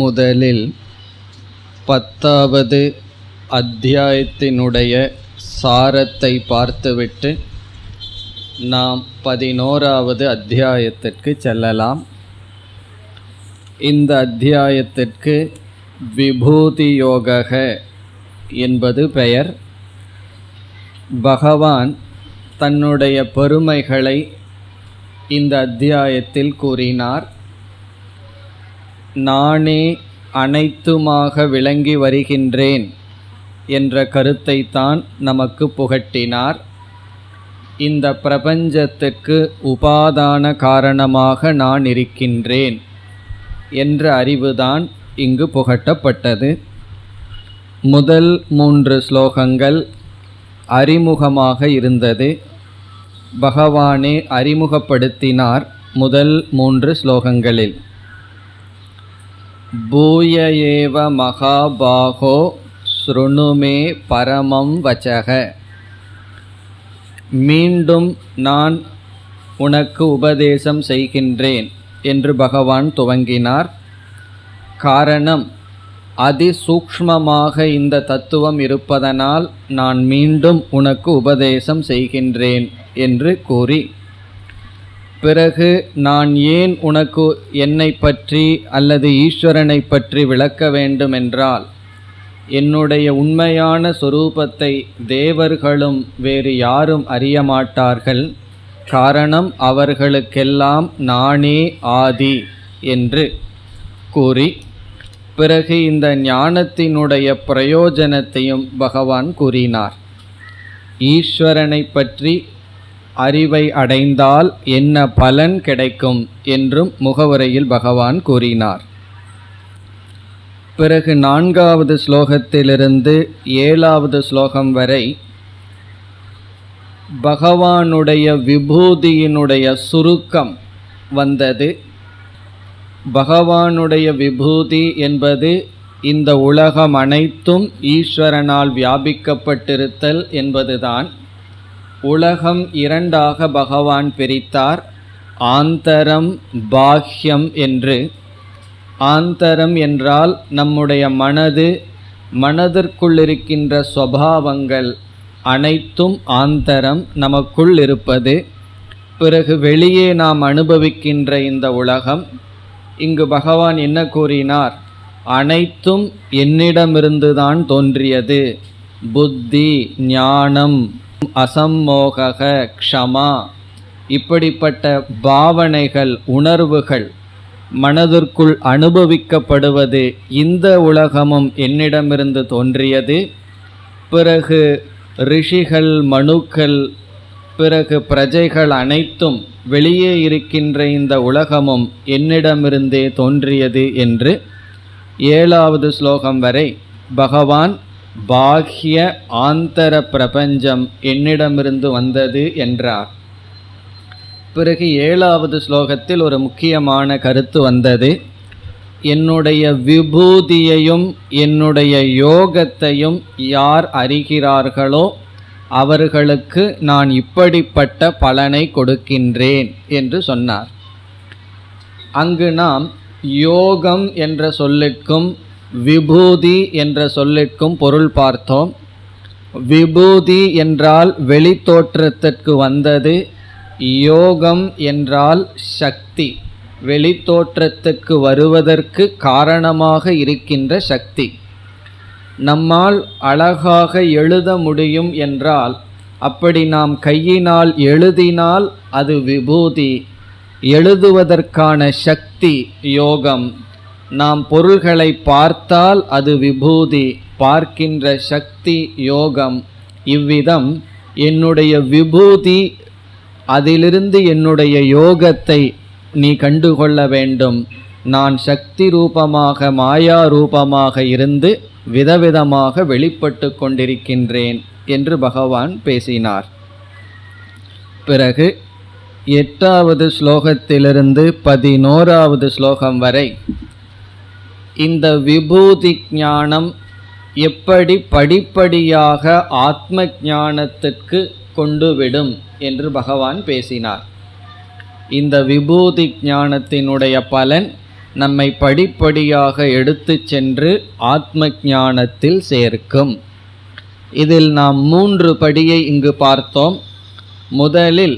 முதலில் 10வது அத்தியாயத்தினுடைய சாரத்தை பார்த்துவிட்டு நாம் 11வது அத்தியாயத்திற்கு செல்லலாம். இந்த அத்தியாயத்திற்கு விபூதி யோக என்பது பெயர். பகவான் தன்னுடைய பெருமைகளை இந்த அத்தியாயத்தில் கூறினார். நானே அனைத்துமாக விளங்கி வருகின்றேன் என்ற கருத்தை தான் நமக்கு புகட்டினார். இந்த பிரபஞ்சத்துக்கு உபாதான காரணமாக நான் இருக்கின்றேன் என்ற அறிவுதான் இங்கு புகட்டப்பட்டது. முதல் 3 ஸ்லோகங்கள் அறிமுகமாக இருந்தது. பகவானே அறிமுகப்படுத்தினார் முதல் 3 ஸ்லோகங்களில். பூய ஏவ மகாபாகோ ஸ்ருணுமே பரமம் வச்சக. மீண்டும் நான் உனக்கு உபதேசம் செய்கின்றேன் என்று பகவான் துவங்கினார். காரணம், அதிசூக்ஷ்மமாக இந்த தத்துவம் இருப்பதனால் நான் மீண்டும் உனக்கு உபதேசம் செய்கின்றேன் என்று கூறி, பிறகு நான் ஏன் உனக்கு என்னை பற்றி அல்லது ஈஸ்வரனை பற்றி விளக்க வேண்டுமென்றால், என்னுடைய உண்மையான சொரூபத்தை தேவர்களும் வேறு யாரும் அறிய மாட்டார்கள். காரணம், அவர்களுக்கெல்லாம் நானே ஆதி என்று கூறி, பிறகு இந்த ஞானத்தினுடைய பிரயோஜனத்தையும் பகவான் கூறினார். ஈஸ்வரனை பற்றி அறிவை அடைந்தால் என்ன பலன் கிடைக்கும் என்றும் முகவுரையில் பகவான் கூறினார். பிறகு 4வது ஸ்லோகத்திலிருந்து 7வது ஸ்லோகம் வரை பகவானுடைய விபூதியினுடைய சுருக்கம் வந்தது. பகவானுடைய விபூதி என்பது இந்த உலகம் அனைத்தும் ஈஸ்வரனால் வியாபிக்கப்பட்டிருத்தல் என்பதுதான். உலகம் 2ஆக பகவான் பிரித்தார், ஆந்தரம் பாஹ்யம் என்று. ஆந்தரம் என்றால் நம்முடைய மனதிற்குள் இருக்கின்ற சுபாவங்கள் அனைத்தும் ஆந்தரம், நமக்குள் இருப்பது. பிறகு வெளியே நாம் அனுபவிக்கின்ற இந்த உலகம். இங்கு பகவான் என்ன கூறினார்? அனைத்தும் என்னிடமிருந்துதான் தோன்றியது. புத்தி, ஞானம், அசம்மோக, க்ஷமா, இப்படிப்பட்ட பாவனைகள், உணர்வுகள் மனதிற்குள் அனுபவிக்கப்படுவது, இந்த உலகமும் என்னிடமிருந்து தோன்றியது. பிறகு ரிஷிகள், மனுக்கள், பிறகு பிரஜைகள் அனைத்தும் வெளியே இருக்கின்ற இந்த உலகமும் என்னிடமிருந்தே தோன்றியது என்று 7வது ஸ்லோகம் வரை பகவான் பாஹ்ய ஆந்தர பிரபஞ்சம் என்னிடமிருந்து வந்தது என்றார். பிறகு 7வது ஸ்லோகத்தில் ஒரு முக்கியமான கருத்து வந்தது. என்னுடைய விபூதியையும் என்னுடைய யோகத்தையும் யார் அறிகிறார்களோ அவர்களுக்கு நான் இப்படிப்பட்ட பலனை கொடுக்கின்றேன் என்று சொன்னார். அங்கு நாம் யோகம் என்ற சொல்லுக்கும் விபூதி என்ற சொல்லிற்கும் பொருள் பார்த்தோம். விபூதி என்றால் வெளித்தோற்றத்திற்கு வந்தது, யோகம் என்றால் சக்தி, வெளித்தோற்றத்திற்கு வருவதற்கு காரணமாக இருக்கின்ற சக்தி. நம்மால் அழகாக எழுத முடியும் என்றால், அப்படி நாம் கையினால் எழுதினால் அது விபூதி. எழுதுவதற்கான சக்தி யோகம். நாம் பொருள்களை பார்த்தால் அது விபூதி, பார்க்கின்ற சக்தி யோகம். இவ்விதம் என்னுடைய விபூதி, அதிலிருந்து என்னுடைய யோகத்தை நீ கண்டுகொள்ள வேண்டும். நான் சக்தி ரூபமாக, மாயா ரூபமாக இருந்து விதவிதமாக வெளிப்பட்டு கொண்டிருக்கின்றேன் என்று பகவான் பேசினார். பிறகு 8வது ஸ்லோகத்திலிருந்து 11வது ஸ்லோகம் வரை இந்த விபூதி ஞானம் எப்படி படிப்படியாக ஆத்ம ஞானத்திற்கு கொண்டுவிடும் என்று பகவான் பேசினார். இந்த விபூதி ஞானத்தினுடைய பலன் நம்மை படிப்படியாக எடுத்து சென்று ஆத்ம ஞானத்தில் சேர்க்கும். இதில் நாம் 3 படியை இங்கு பார்த்தோம். முதலில்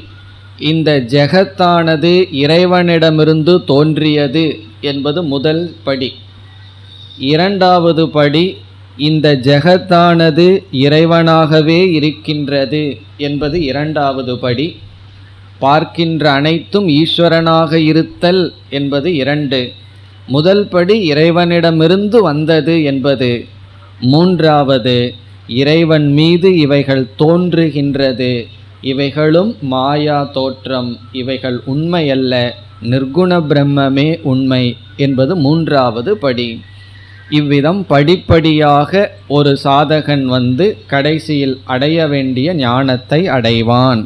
இந்த ஜெகத்தானது இறைவனிடமிருந்து தோன்றியது என்பது முதல் படி. இரண்டாவது படி, இந்த ஜெகத்தானது இறைவனாகவே இருக்கின்றது என்பது இரண்டாவது படி. பார்க்கின்ற அனைத்தும் ஈஸ்வரனாக இருத்தல் என்பது 2. முதல் படி இறைவனிடமிருந்து வந்தது என்பது. மூன்றாவது, இறைவன் மீது இவைகள் தோன்றுகின்றது, இவைகளும் மாயா தோற்றம், இவைகள் உண்மையல்ல, நிர்குண பிரம்மமே உண்மை என்பது மூன்றாவது படி. இவ்விதம் படிப்படியாக ஒரு சாதகன் கடைசியில் அடைய வேண்டிய ஞானத்தை அடைவான்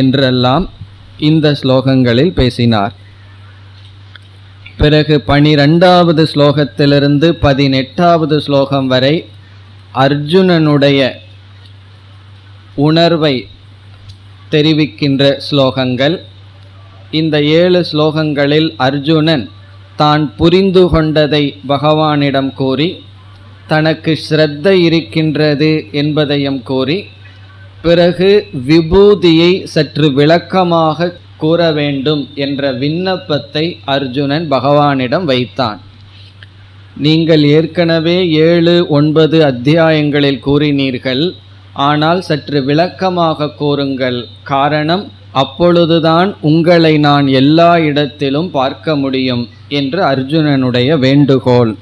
என்றெல்லாம் இந்த ஸ்லோகங்களில் பேசினார். பிறகு 12வது ஸ்லோகத்திலிருந்து 18வது ஸ்லோகம் வரை அர்ஜுனனுடைய உணர்வை தெரிவிக்கின்ற ஸ்லோகங்கள். இந்த 7 ஸ்லோகங்களில் அர்ஜுனன் தான் புரிந்து கொண்டதை பகவானிடம் கூறி, தனக்கு ஸ்ரத்தை இருக்கின்றது என்பதையும் கூறி, பிறகு விபூதியை சற்று விளக்கமாக கூற வேண்டும் என்ற விண்ணப்பத்தை அர்ஜுனன் பகவானிடம் வைத்தான். நீங்கள் ஏற்கனவே 7-9 அத்தியாயங்களில் கூறினீர்கள், ஆனால் சற்று விளக்கமாக கூறுங்கள், காரணம் அப்பொழுதுதான் உங்களை நான் எல்லா இடத்திலும் பார்க்க முடியும் என்று அர்ஜுனனுடைய வேண்டுகோள்.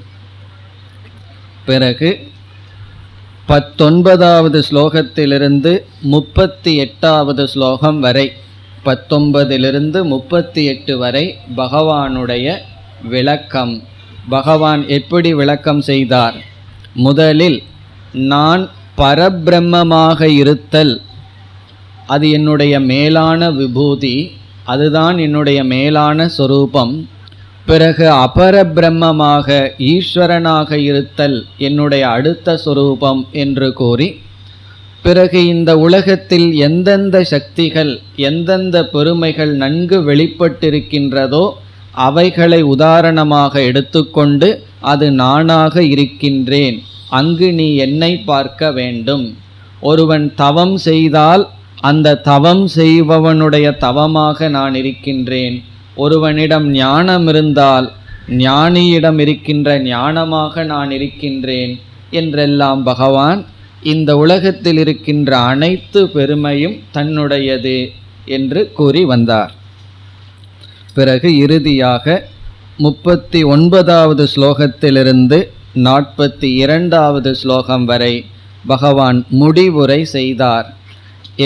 பிறகு 19வது ஸ்லோகத்திலிருந்து 38வது ஸ்லோகம் வரை, 19லிருந்து 38 வரை பகவானுடைய விளக்கம். பகவான் எப்படி விளக்கம் செய்தார்? முதலில் நான் பரபிரம்மமாக இருத்தல், அது என்னுடைய மேலான விபூதி, அதுதான் என்னுடைய மேலான சொரூபம். பிறகு அபரபிரம்மமாக ஈஸ்வரனாக இருத்தல் என்னுடைய அடுத்த சொரூபம் என்று கூறி, பிறகு இந்த உலகத்தில் எந்தெந்த சக்திகள் எந்தெந்த பெருமைகள் நன்கு வெளிப்பட்டிருக்கின்றதோ அவைகளை உதாரணமாக எடுத்துக்கொண்டு, அது நானாக இருக்கின்றேன், அங்கு நீ என்னை பார்க்க வேண்டும். ஒருவன் தவம் செய்தால் அந்த தவம் செய்பவனுடைய தவமாக நான் இருக்கின்றேன். ஒருவனிடம் ஞானம் இருந்தால் ஞானியிடம் இருக்கின்ற ஞானமாக நான் இருக்கின்றேன் என்றெல்லாம் பகவான் இந்த உலகத்தில் இருக்கின்ற அனைத்து பெருமையும் தன்னுடையது என்று கூறி வந்தார். பிறகு இறுதியாக 39வது ஸ்லோகத்திலிருந்து 42வது ஸ்லோகம் வரை பகவான் முடிவுரை செய்தார்.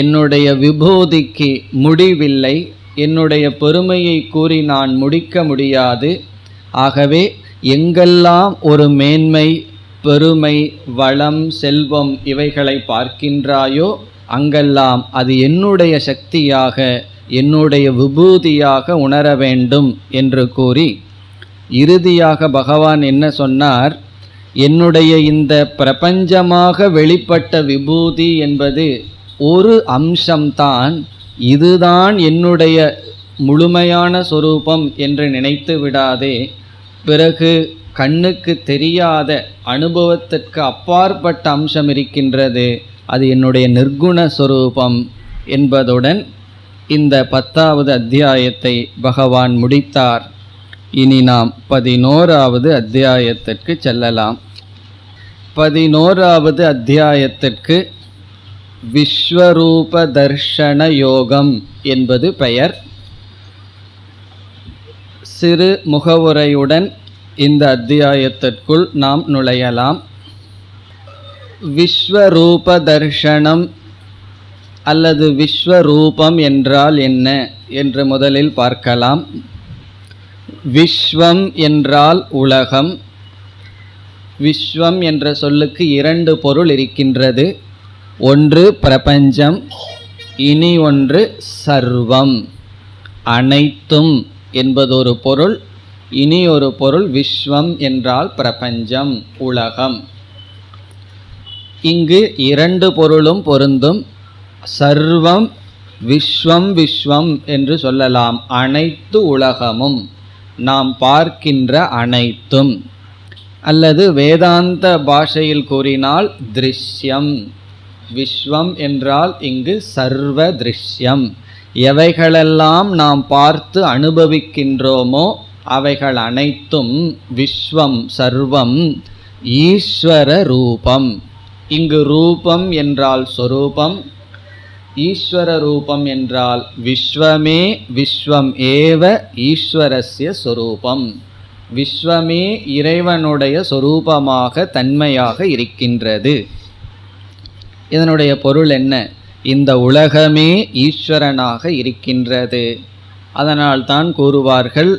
என்னுடைய விபூதிக்கு முடிவில்லை, என்னுடைய பெருமையை கூறி நான் முடிக்க முடியாது. ஆகவே எங்கெல்லாம் ஒரு மேன்மை, பெருமை, வளம், செல்வம் இவைகளை பார்க்கின்றாயோ அங்கெல்லாம் அது என்னுடைய சக்தியாக, என்னுடைய விபூதியாக உணர வேண்டும் என்று கூறி, இறுதியாக பகவான் என்ன சொன்னார்? என்னுடைய இந்த பிரபஞ்சமாக வெளிப்பட்ட விபூதி என்பது ஒரு அம்சம்தான், இதுதான் என்னுடைய முழுமையான சொரூபம் என்று நினைத்து விடாதே. பிறகு கண்ணுக்கு தெரியாத அனுபவத்திற்கு அப்பாற்பட்ட அம்சம் இருக்கின்றது, அது என்னுடைய நிர்குண சொரூபம் என்பதுடன் இந்த 10வது அத்தியாயத்தை பகவான் முடித்தார். இனி நாம் 11வது அத்தியாயத்திற்கு செல்லலாம். 11வது அத்தியாயத்திற்கு விஸ்வரூப தர்ஷன யோகம் என்பது பெயர். சிறு முகவுரையுடன் இந்த அத்தியாயத்திற்குள் நாம் நுழையலாம். விஸ்வரூப தர்ஷனம் அல்லது விஸ்வரூபம் என்றால் என்ன என்று முதலில் பார்க்கலாம். விஸ்வம் என்றால் உலகம். விஸ்வம் என்ற சொல்லுக்கு 2 பொருள் இருக்கின்றது. ஒன்று பிரபஞ்சம், இனி ஒன்று சர்வம், அனைத்தும் என்பதொரு பொருள். இனி ஒரு பொருள் விஸ்வம் என்றால் பிரபஞ்சம், உலகம். இங்கு 2 பொருளும் பொருந்தும். சர்வம் விஸ்வம், விஸ்வம் என்று சொல்லலாம், அனைத்து உலகமும். நாம் பார்க்கின்ற அனைத்தும், அல்லது வேதாந்த பாஷையில் கூறினால் திருஷ்யம். விஸ்வம் என்றால் இங்கு சர்வ திருஷ்யம். எவைகளெல்லாம் நாம் பார்த்து அனுபவிக்கின்றோமோ அவைகள் அனைத்தும் விஸ்வம் சர்வம் ஈஸ்வர ரூபம். இங்கு ரூபம் என்றால் சொரூபம், ஈஸ்வர ரூபம் என்றால் விஸ்வமே விஸ்வம் ஏவ ஈஸ்வரஸ்ய சொரூபம். விஸ்வமே இறைவனுடைய சொரூபமாக தன்மையாக இருக்கின்றது. இதனுடைய பொருள் என்ன? இந்த உலகமே ஈஸ்வரனாக இருக்கின்றது. அதனால் தான் கூறுவார்கள்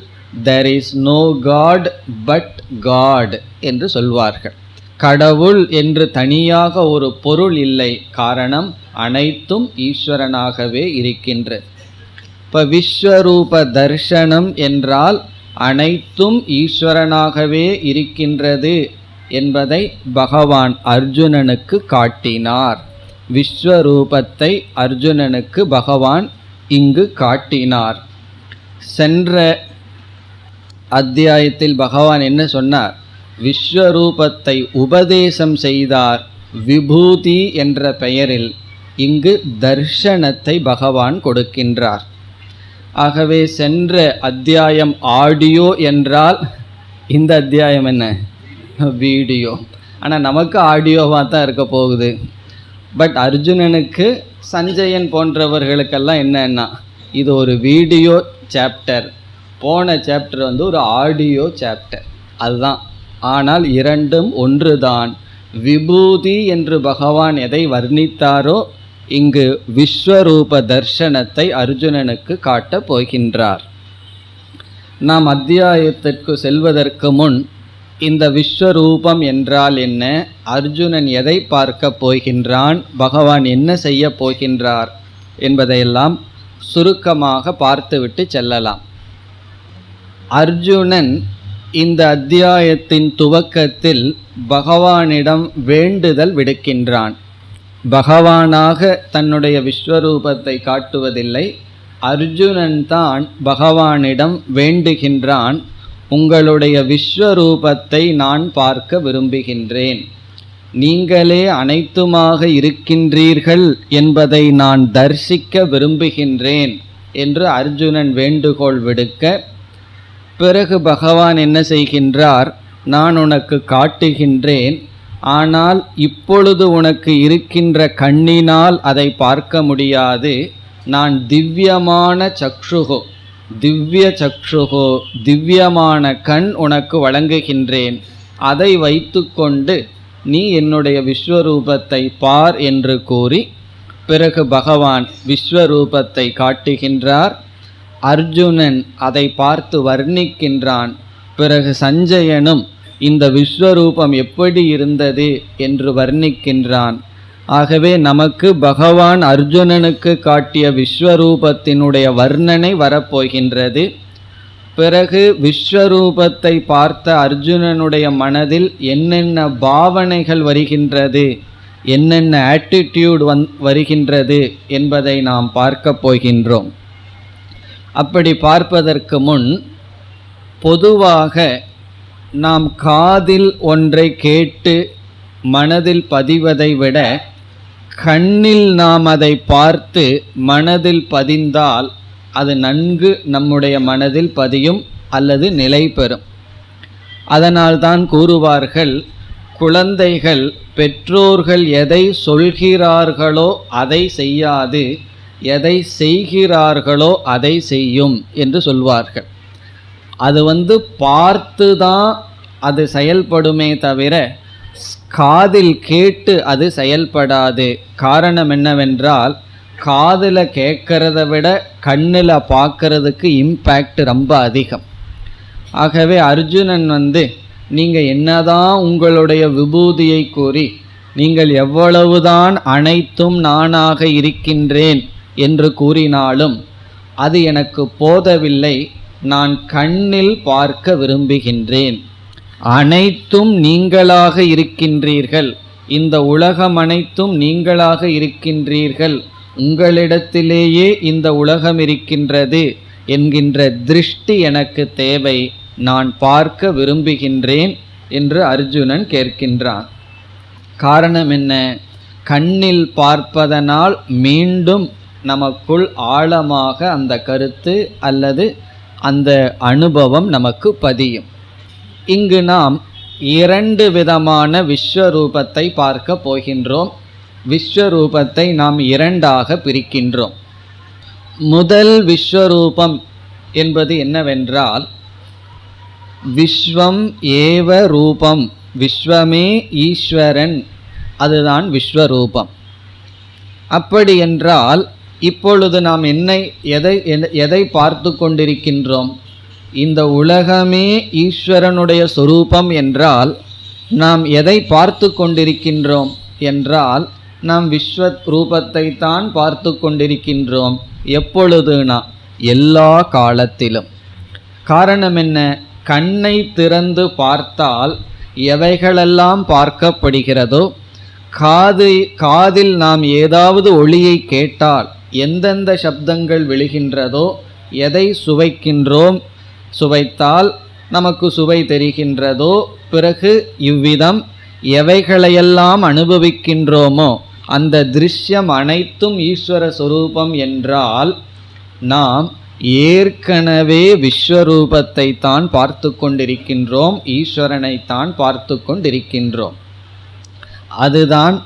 there is no God but God என்று சொல்வார்கள். கடவுள் என்று தனியாக ஒரு பொருள் இல்லை. காரணம் அனைத்தும் ஈஸ்வரனாகவே இருக்கின்றது. இப்போ விஸ்வரூப தர்சனம் என்றால் அனைத்தும் ஈஸ்வரனாகவே இருக்கின்றது என்பதை பகவான் அர்ஜுனனுக்கு காட்டினார். விஸ்வரூபத்தை அர்ஜுனனுக்கு பகவான் இங்கு காட்டினார். சென்ற அத்தியாயத்தில் பகவான் என்ன சொன்னார்? விஸ்வரூபத்தை உபதேசம் செய்தார். விபூதி என்ற பெயரில் இங்கு தர்ஷனத்தை பகவான் கொடுக்கின்றார். ஆகவே சென்ற அத்தியாயம் ஆடியோ என்றால் இந்த அத்தியாயம் என்ன? வீடியோ. ஆனால் நமக்கு ஆடியோவாக தான் இருக்க போகுது. பட் அர்ஜுனனுக்கு சஞ்சயன் போன்றவர்களுக்கெல்லாம் என்னன்னா இது ஒரு வீடியோ சாப்டர், போன சாப்டர் ஒரு ஆடியோ சாப்டர், அதுதான். ஆனால் இரண்டும் ஒன்றுதான். விபூதி என்று பகவான் எதை வர்ணித்தாரோ இங்கு விஸ்வரூப தர்சனத்தை அர்ஜுனனுக்கு காட்டப் போகின்றார். நாம் அத்தியாயத்திற்கு செல்வதற்கு முன் இந்த விஸ்வரூபம் என்றால் என்ன, அர்ஜுனன் எதை பார்க்க போகின்றான், பகவான் என்ன செய்ய போகின்றார் என்பதையெல்லாம் சுருக்கமாக பார்த்துவிட்டு செல்லலாம். அர்ஜுனன் இந்த அத்தியாயத்தின் துவக்கத்தில் பகவானிடம் வேண்டுதல் விடுக்கின்றான். பகவானாக தன்னுடைய விஸ்வரூபத்தை காட்டுவதில்லை, அர்ஜுனன் தான் பகவானிடம் வேண்டுகின்றான். உங்களுடைய விஸ்வரூபத்தை நான் பார்க்க விரும்புகின்றேன், நீங்களே அனைத்துமாக இருக்கின்றீர்கள் என்பதை நான் தரிசிக்க விரும்புகின்றேன் என்று அர்ஜுனன் வேண்டுகோள் விடுக்க, பிறகு பகவான் என்ன செய்கின்றார்? நான் உனக்கு காட்டுகின்றேன், ஆனால் இப்பொழுது உனக்கு இருக்கின்ற கண்ணினால் அதை பார்க்க முடியாது. நான் திவ்யமான சக்ஷுகோ, திவ்ய சக்ஷுகோ, திவ்யமான கண் உனக்கு வழங்குகின்றேன். அதை வைத்துக்கொண்டு நீ என்னுடைய விஸ்வரூபத்தை பார் என்று கூறி பிறகு பகவான் விஸ்வரூபத்தை காட்டுகின்றார். அர்ஜுனன் அதை பார்த்து வர்ணிக்கின்றான். பிறகு சஞ்சயனும் இந்த விஸ்வரூபம் எப்படி இருந்தது என்று வர்ணிக்கின்றான். ஆகவே நமக்கு பகவான் அர்ஜுனனுக்கு காட்டிய விஸ்வரூபத்தினுடைய வர்ணனை வரப்போகின்றது. பிறகு விஸ்வரூபத்தை பார்த்த அர்ஜுனனுடைய மனதில் என்னென்ன பாவனைகள் வருகின்றது, என்னென்ன ஆட்டிடியூட் வருகின்றது என்பதை நாம் பார்க்க போகின்றோம். அப்படி பார்ப்பதற்கு முன் பொதுவாக நாம் காதில் ஒன்றை கேட்டு மனதில் பதிவதை விட கண்ணில் நாம் அதை பார்த்து மனதில் பதிந்தால் அது நன்கு நம்முடைய மனதில் பதியும் அல்லது நிலை பெறும். அதனால்தான் கூறுவார்கள், குழந்தைகள் பெற்றோர்கள் எதை சொல்கிறார்களோ அதை செய்யாது, எதை செய்கிறார்களோ அதை செய்யும் என்று சொல்வார்கள். அது பார்த்து தான் அது செயல்படுமே தவிர காதில் கேட்டு அது செயல்படாது. காரணம் என்னவென்றால், காதில் கேட்கறத விட கண்ணில் பார்க்கறதுக்கு இம்பேக்ட் ரொம்ப அதிகம். ஆகவே அர்ஜுனன் நீங்கள் என்னதான் உங்களுடைய விபூதியை கூறி நீங்கள் எவ்வளவுதான் அனைத்தும் நானாக இருக்கின்றேன் என்று கூறினாலும் அது எனக்கு போதவில்லை, நான் கண்ணில் பார்க்க விரும்புகின்றேன். அனைத்தும் நீங்களாக இருக்கின்றீர்கள், இந்த உலகம் அனைத்தும் நீங்களாக இருக்கின்றீர்கள், உங்களிடத்திலேயே இந்த உலகம் இருக்கின்றது என்கின்ற திருஷ்டி எனக்கு தேவை, நான் பார்க்க விரும்புகின்றேன் என்று அர்ஜுனன் கேட்கின்றான். காரணம் என்ன? கண்ணில் பார்ப்பதனால் மீண்டும் நமக்குள் ஆழமாக அந்த கருத்து அல்லது அந்த அனுபவம் நமக்கு பதியும். இங்கு நாம் 2 விதமான விஸ்வரூபத்தை பார்க்க போகின்றோம். விஸ்வரூபத்தை நாம் 2ஆக பிரிக்கின்றோம். முதல் விஸ்வரூபம் என்பது என்னவென்றால், விஸ்வம் ஏவ ரூபம், விஸ்வமே ஈஸ்வரன், அதுதான் விஸ்வரூபம். அப்படி என்றால் இப்பொழுது நாம் எதை பார்த்து கொண்டிருக்கின்றோம்? இந்த உலகமே ஈஸ்வரனுடைய சொரூபம் என்றால் நாம் எதை பார்த்து கொண்டிருக்கின்றோம் என்றால், நாம் விஸ்வ ரூபத்தை தான் பார்த்து கொண்டிருக்கின்றோம். எப்பொழுதுனா எல்லா காலத்திலும். காரணம் என்ன? கண்ணை திறந்து பார்த்தால் எவைகளெல்லாம் பார்க்கப்படுகிறதோ, காதில் நாம் ஏதாவது ஒலியை கேட்டால் எந்தெந்த சப்தங்கள் விழுகின்றதோ, எதை சுவைக்கின்றோம், சுவைத்தால் நமக்கு சுவை தெரிகின்றதோ, பிறகு இவ்விதம் எவைகளையெல்லாம் அனுபவிக்கின்றோமோ அந்த திருஷ்யம் அனைத்தும் ஈஸ்வர சொரூபம் என்றால், நாம் ஏற்கனவே விஸ்வரூபத்தை தான் பார்த்து கொண்டிருக்கின்றோம், ஈஸ்வரனை தான் பார்த்து கொண்டிருக்கின்றோம். அதுதான்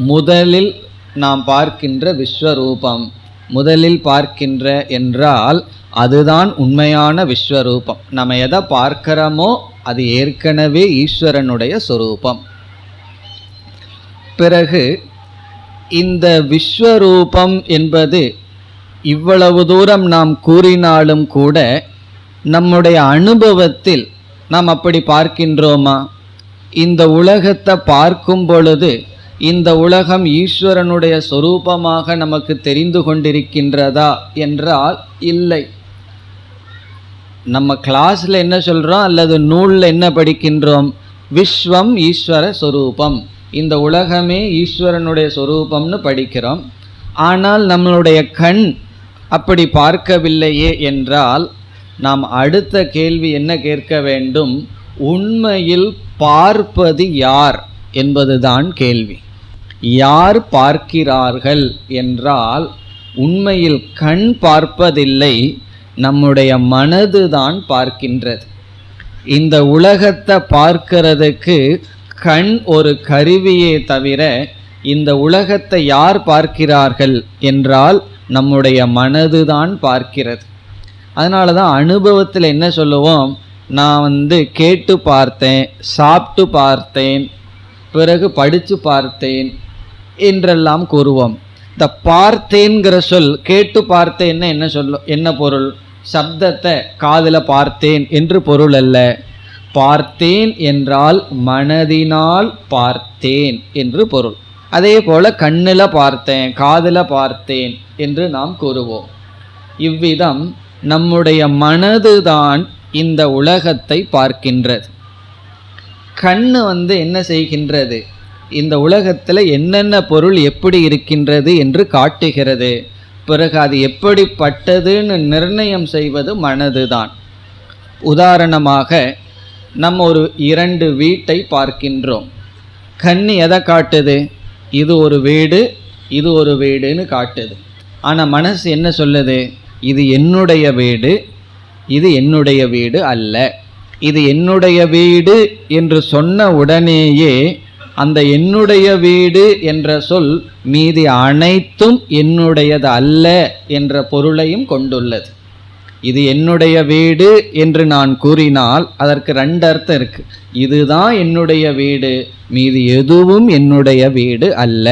முதலில் நாம் பார்க்கின்ற விஸ்வரூபம். முதலில் பார்க்கின்ற என்றால் அதுதான் உண்மையான விஸ்வரூபம். நம்ம எதை பார்க்கிறோமோ அது ஏற்கனவே ஈஸ்வரனுடைய சொரூபம். பிறகு இந்த விஸ்வரூபம் என்பது இவ்வளவு தூரம் நாம் கூறினாலும் கூட நம்முடைய அனுபவத்தில் நாம் அப்படி பார்க்கின்றோமா? இந்த உலகத்தை பார்க்கும் பொழுது இந்த உலகம் ஈஸ்வரனுடைய சொரூபமாக நமக்கு தெரிந்து கொண்டிருக்கின்றதா என்றால் இல்லை. நம்ம கிளாஸில் என்ன சொல்கிறோம் அல்லது நூலில் என்ன படிக்கின்றோம்? விஸ்வம் ஈஸ்வர சொரூபம், இந்த உலகமே ஈஸ்வரனுடைய சொரூபம்னு படிக்கிறோம். ஆனால் நம்மளுடைய கண் அப்படி பார்க்கவில்லையே என்றால் நாம் அடுத்த கேள்வி என்ன கேட்க வேண்டும்? உண்மையில் பார்ப்பது யார் என்பதுதான் கேள்வி. யார் பார்க்கிறார்கள் என்றால் உண்மையில் கண் பார்ப்பதில்லை, நம்முடைய மனதுதான் பார்க்கின்றது. இந்த உலகத்தை பார்க்கிறதுக்கு கண் ஒரு கருவியே தவிர இந்த உலகத்தை யார் பார்க்கிறார்கள் என்றால் நம்முடைய மனதுதான் பார்க்கிறது. அதனால தான் அனுபவத்தில் என்ன சொல்லுவோம்? நான் கேட்டு பார்த்தேன், சாப்பிட்டு பார்த்தேன், பிறகு படித்து பார்த்தேன் என்றெல்லாம் கூறுவோம். இந்த பார்த்தேன்கிற சொல், கேட்டு பார்த்தேன்னு என்ன பொருள்? சப்தத்தை காதில் பார்த்தேன் என்று பொருள் அல்ல. பார்த்தேன் என்றால் மனதினால் பார்த்தேன் என்று பொருள். அதே போல கண்ணில் பார்த்தேன், காதில் பார்த்தேன் என்று நாம் கூறுவோம். இவ்விதம் நம்முடைய மனதுதான் இந்த உலகத்தை பார்க்கின்றது. கண்ணு என்ன செய்கின்றது? இந்த உலகத்தில் என்னென்ன பொருள் எப்படி இருக்கின்றது என்று காட்டுகிறது. பிறகு அது எப்படிப்பட்டதுன்னு நிர்ணயம் செய்வது மனதுதான். உதாரணமாக நம்ம ஒரு 2 வீட்டை பார்க்கின்றோம். கண்ணு எதை காட்டுது? இது ஒரு வீடு, இது ஒரு வீடுன்னு காட்டுது. ஆனால் மனசு என்ன சொல்லுது? இது என்னுடைய வீடு, இது என்னுடைய வீடு அல்ல. இது என்னுடைய வீடு என்று சொன்ன உடனேயே அந்த என்னுடைய வீடு என்ற சொல் மீதி அனைத்தும் என்னுடையது அல்ல என்ற பொருளையும் கொண்டுள்ளது. இது என்னுடைய வீடு என்று நான் கூறினால் அதற்கு 2 அர்த்தம் இருக்கு. இதுதான் என்னுடைய வீடு, மீதி எதுவும் என்னுடைய வீடு அல்ல.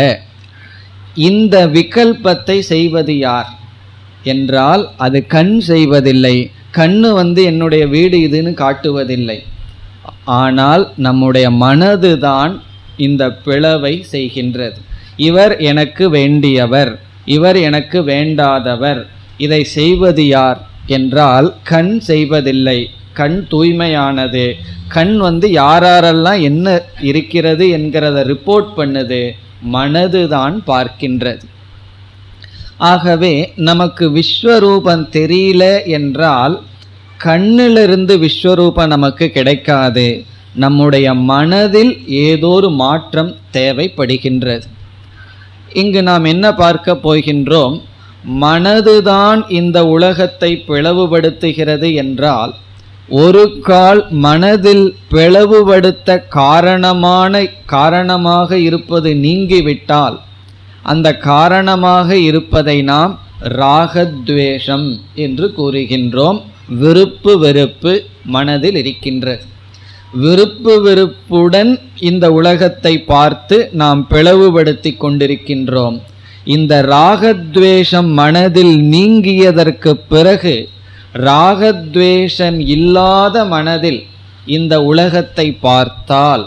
இந்த விகல்பத்தை செய்வது யார் என்றால் அது கண் செய்வதில்லை. கண்ணு என்னுடைய வீடு இதுன்னு காட்டுவதில்லை. ஆனால் நம்முடைய மனதுதான் இந்த பிளவை செய்கின்றது. இவர் எனக்கு வேண்டியவர், இவர் எனக்கு வேண்டாதவர். இதை செய்வது யார் என்றால் கண் செய்வதில்லை. கண் தூய்மையானது. கண் யாரெல்லாம் என்ன இருக்கிறது என்கிறத ரிப்போர்ட் பண்ணுது. மனதுதான் பார்க்கின்றது. ஆகவே நமக்கு விஸ்வரூபம் தெரியல என்றால் கண்ணிலிருந்து விஸ்வரூபம் நமக்கு கிடைக்காது. நம்முடைய மனதில் ஏதோ ஒரு மாற்றம் தேவைப்படுகின்றது. இங்கு நாம் என்ன பார்க்க போகின்றோம்? மனதுதான் இந்த உலகத்தை பிளவுபடுத்துகிறது என்றால், ஒரு கால் மனதில் பிளவுபடுத்த காரணமாக இருப்பது நீங்கிவிட்டால், அந்த காரணமாக இருப்பதை நாம் ராகத்வேஷம் என்று கூறுகின்றோம். விருப்பு வெறுப்பு மனதில் இருக்கின்றது. விருப்பு வெறுப்புடன் இந்த உலகத்தை பார்த்து நாம் பிளவுபடுத்தி கொண்டிருக்கின்றோம். இந்த ராகத்வேஷம் மனதில் நீங்கியதற்கு பிறகு ராகத்வேஷம் இல்லாத மனதில் இந்த உலகத்தை பார்த்தால்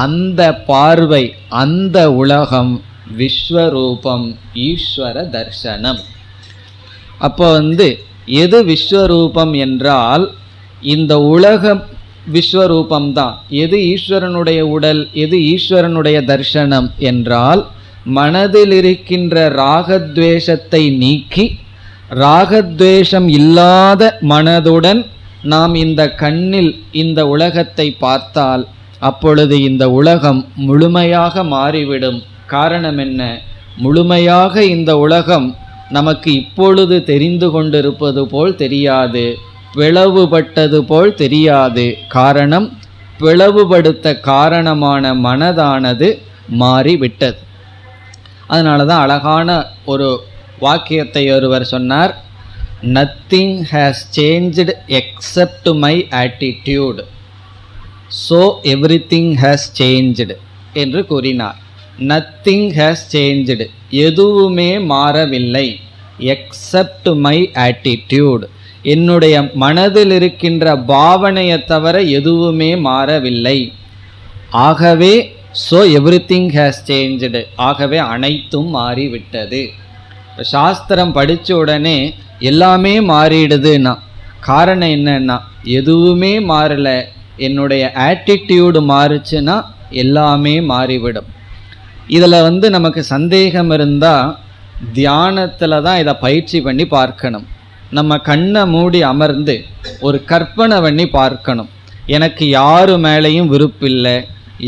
அந்த பார்வை, அந்த உலகம் விஸ்வரூபம், ஈஸ்வர தர்சனம். அப்போ எது விஸ்வரூபம் என்றால் இந்த உலகம் விஸ்வரூபம்தான். எது ஈஸ்வரனுடைய உடல், எது ஈஸ்வரனுடைய தர்சனம் என்றால் மனதில் இருக்கின்ற ராகத்வேஷத்தை நீக்கி ராகத்வேஷம் இல்லாத மனதுடன் நாம் இந்த கண்ணில் இந்த உலகத்தை பார்த்தால் அப்பொழுது இந்த உலகம் முழுமையாக மாறிவிடும். காரணம் என்ன? முழுமையாக இந்த உலகம் நமக்கு இப்பொழுது தெரிந்து கொண்டிருப்பது போல் தெரியாது, பிளவுபட்டது போல் தெரியாது. காரணம், பிளவுபடுத்த காரணமான மனதானது மாறிவிட்டது. அதனால தான் அழகான ஒரு வாக்கியத்தை ஒருவர் சொன்னார், nothing has changed except my attitude, so everything has changed என்று கூறினார். நத்திங் ஹேஸ் சேஞ்ச்டு, எதுவுமே மாறவில்லை, எக்ஸப்ட் மை ஆட்டிடியூட், என்னுடைய மனதில் இருக்கின்ற பாவனையை தவிர எதுவுமே மாறவில்லை. ஆகவே ஸோ எவ்ரிதிங் ஹேஸ் சேஞ்ச்டு, ஆகவே அனைத்தும் மாறிவிட்டது. சாஸ்திரம் படித்த உடனே எல்லாமே மாறிடுதுன்னா காரணம் என்னன்னா எதுவுமே மாறல, என்னுடைய ஆட்டிடியூடு மாறுச்சுன்னா எல்லாமே மாறிவிடும். இதில் நமக்கு சந்தேகம் இருந்தால் தியானத்தில் தான் இதை பயிற்சி பண்ணி பார்க்கணும். நம்ம கண்ணை மூடி அமர்ந்து ஒரு கற்பனை பண்ணி பார்க்கணும். எனக்கு யாரு மேலேயும் விருப்பில்லை,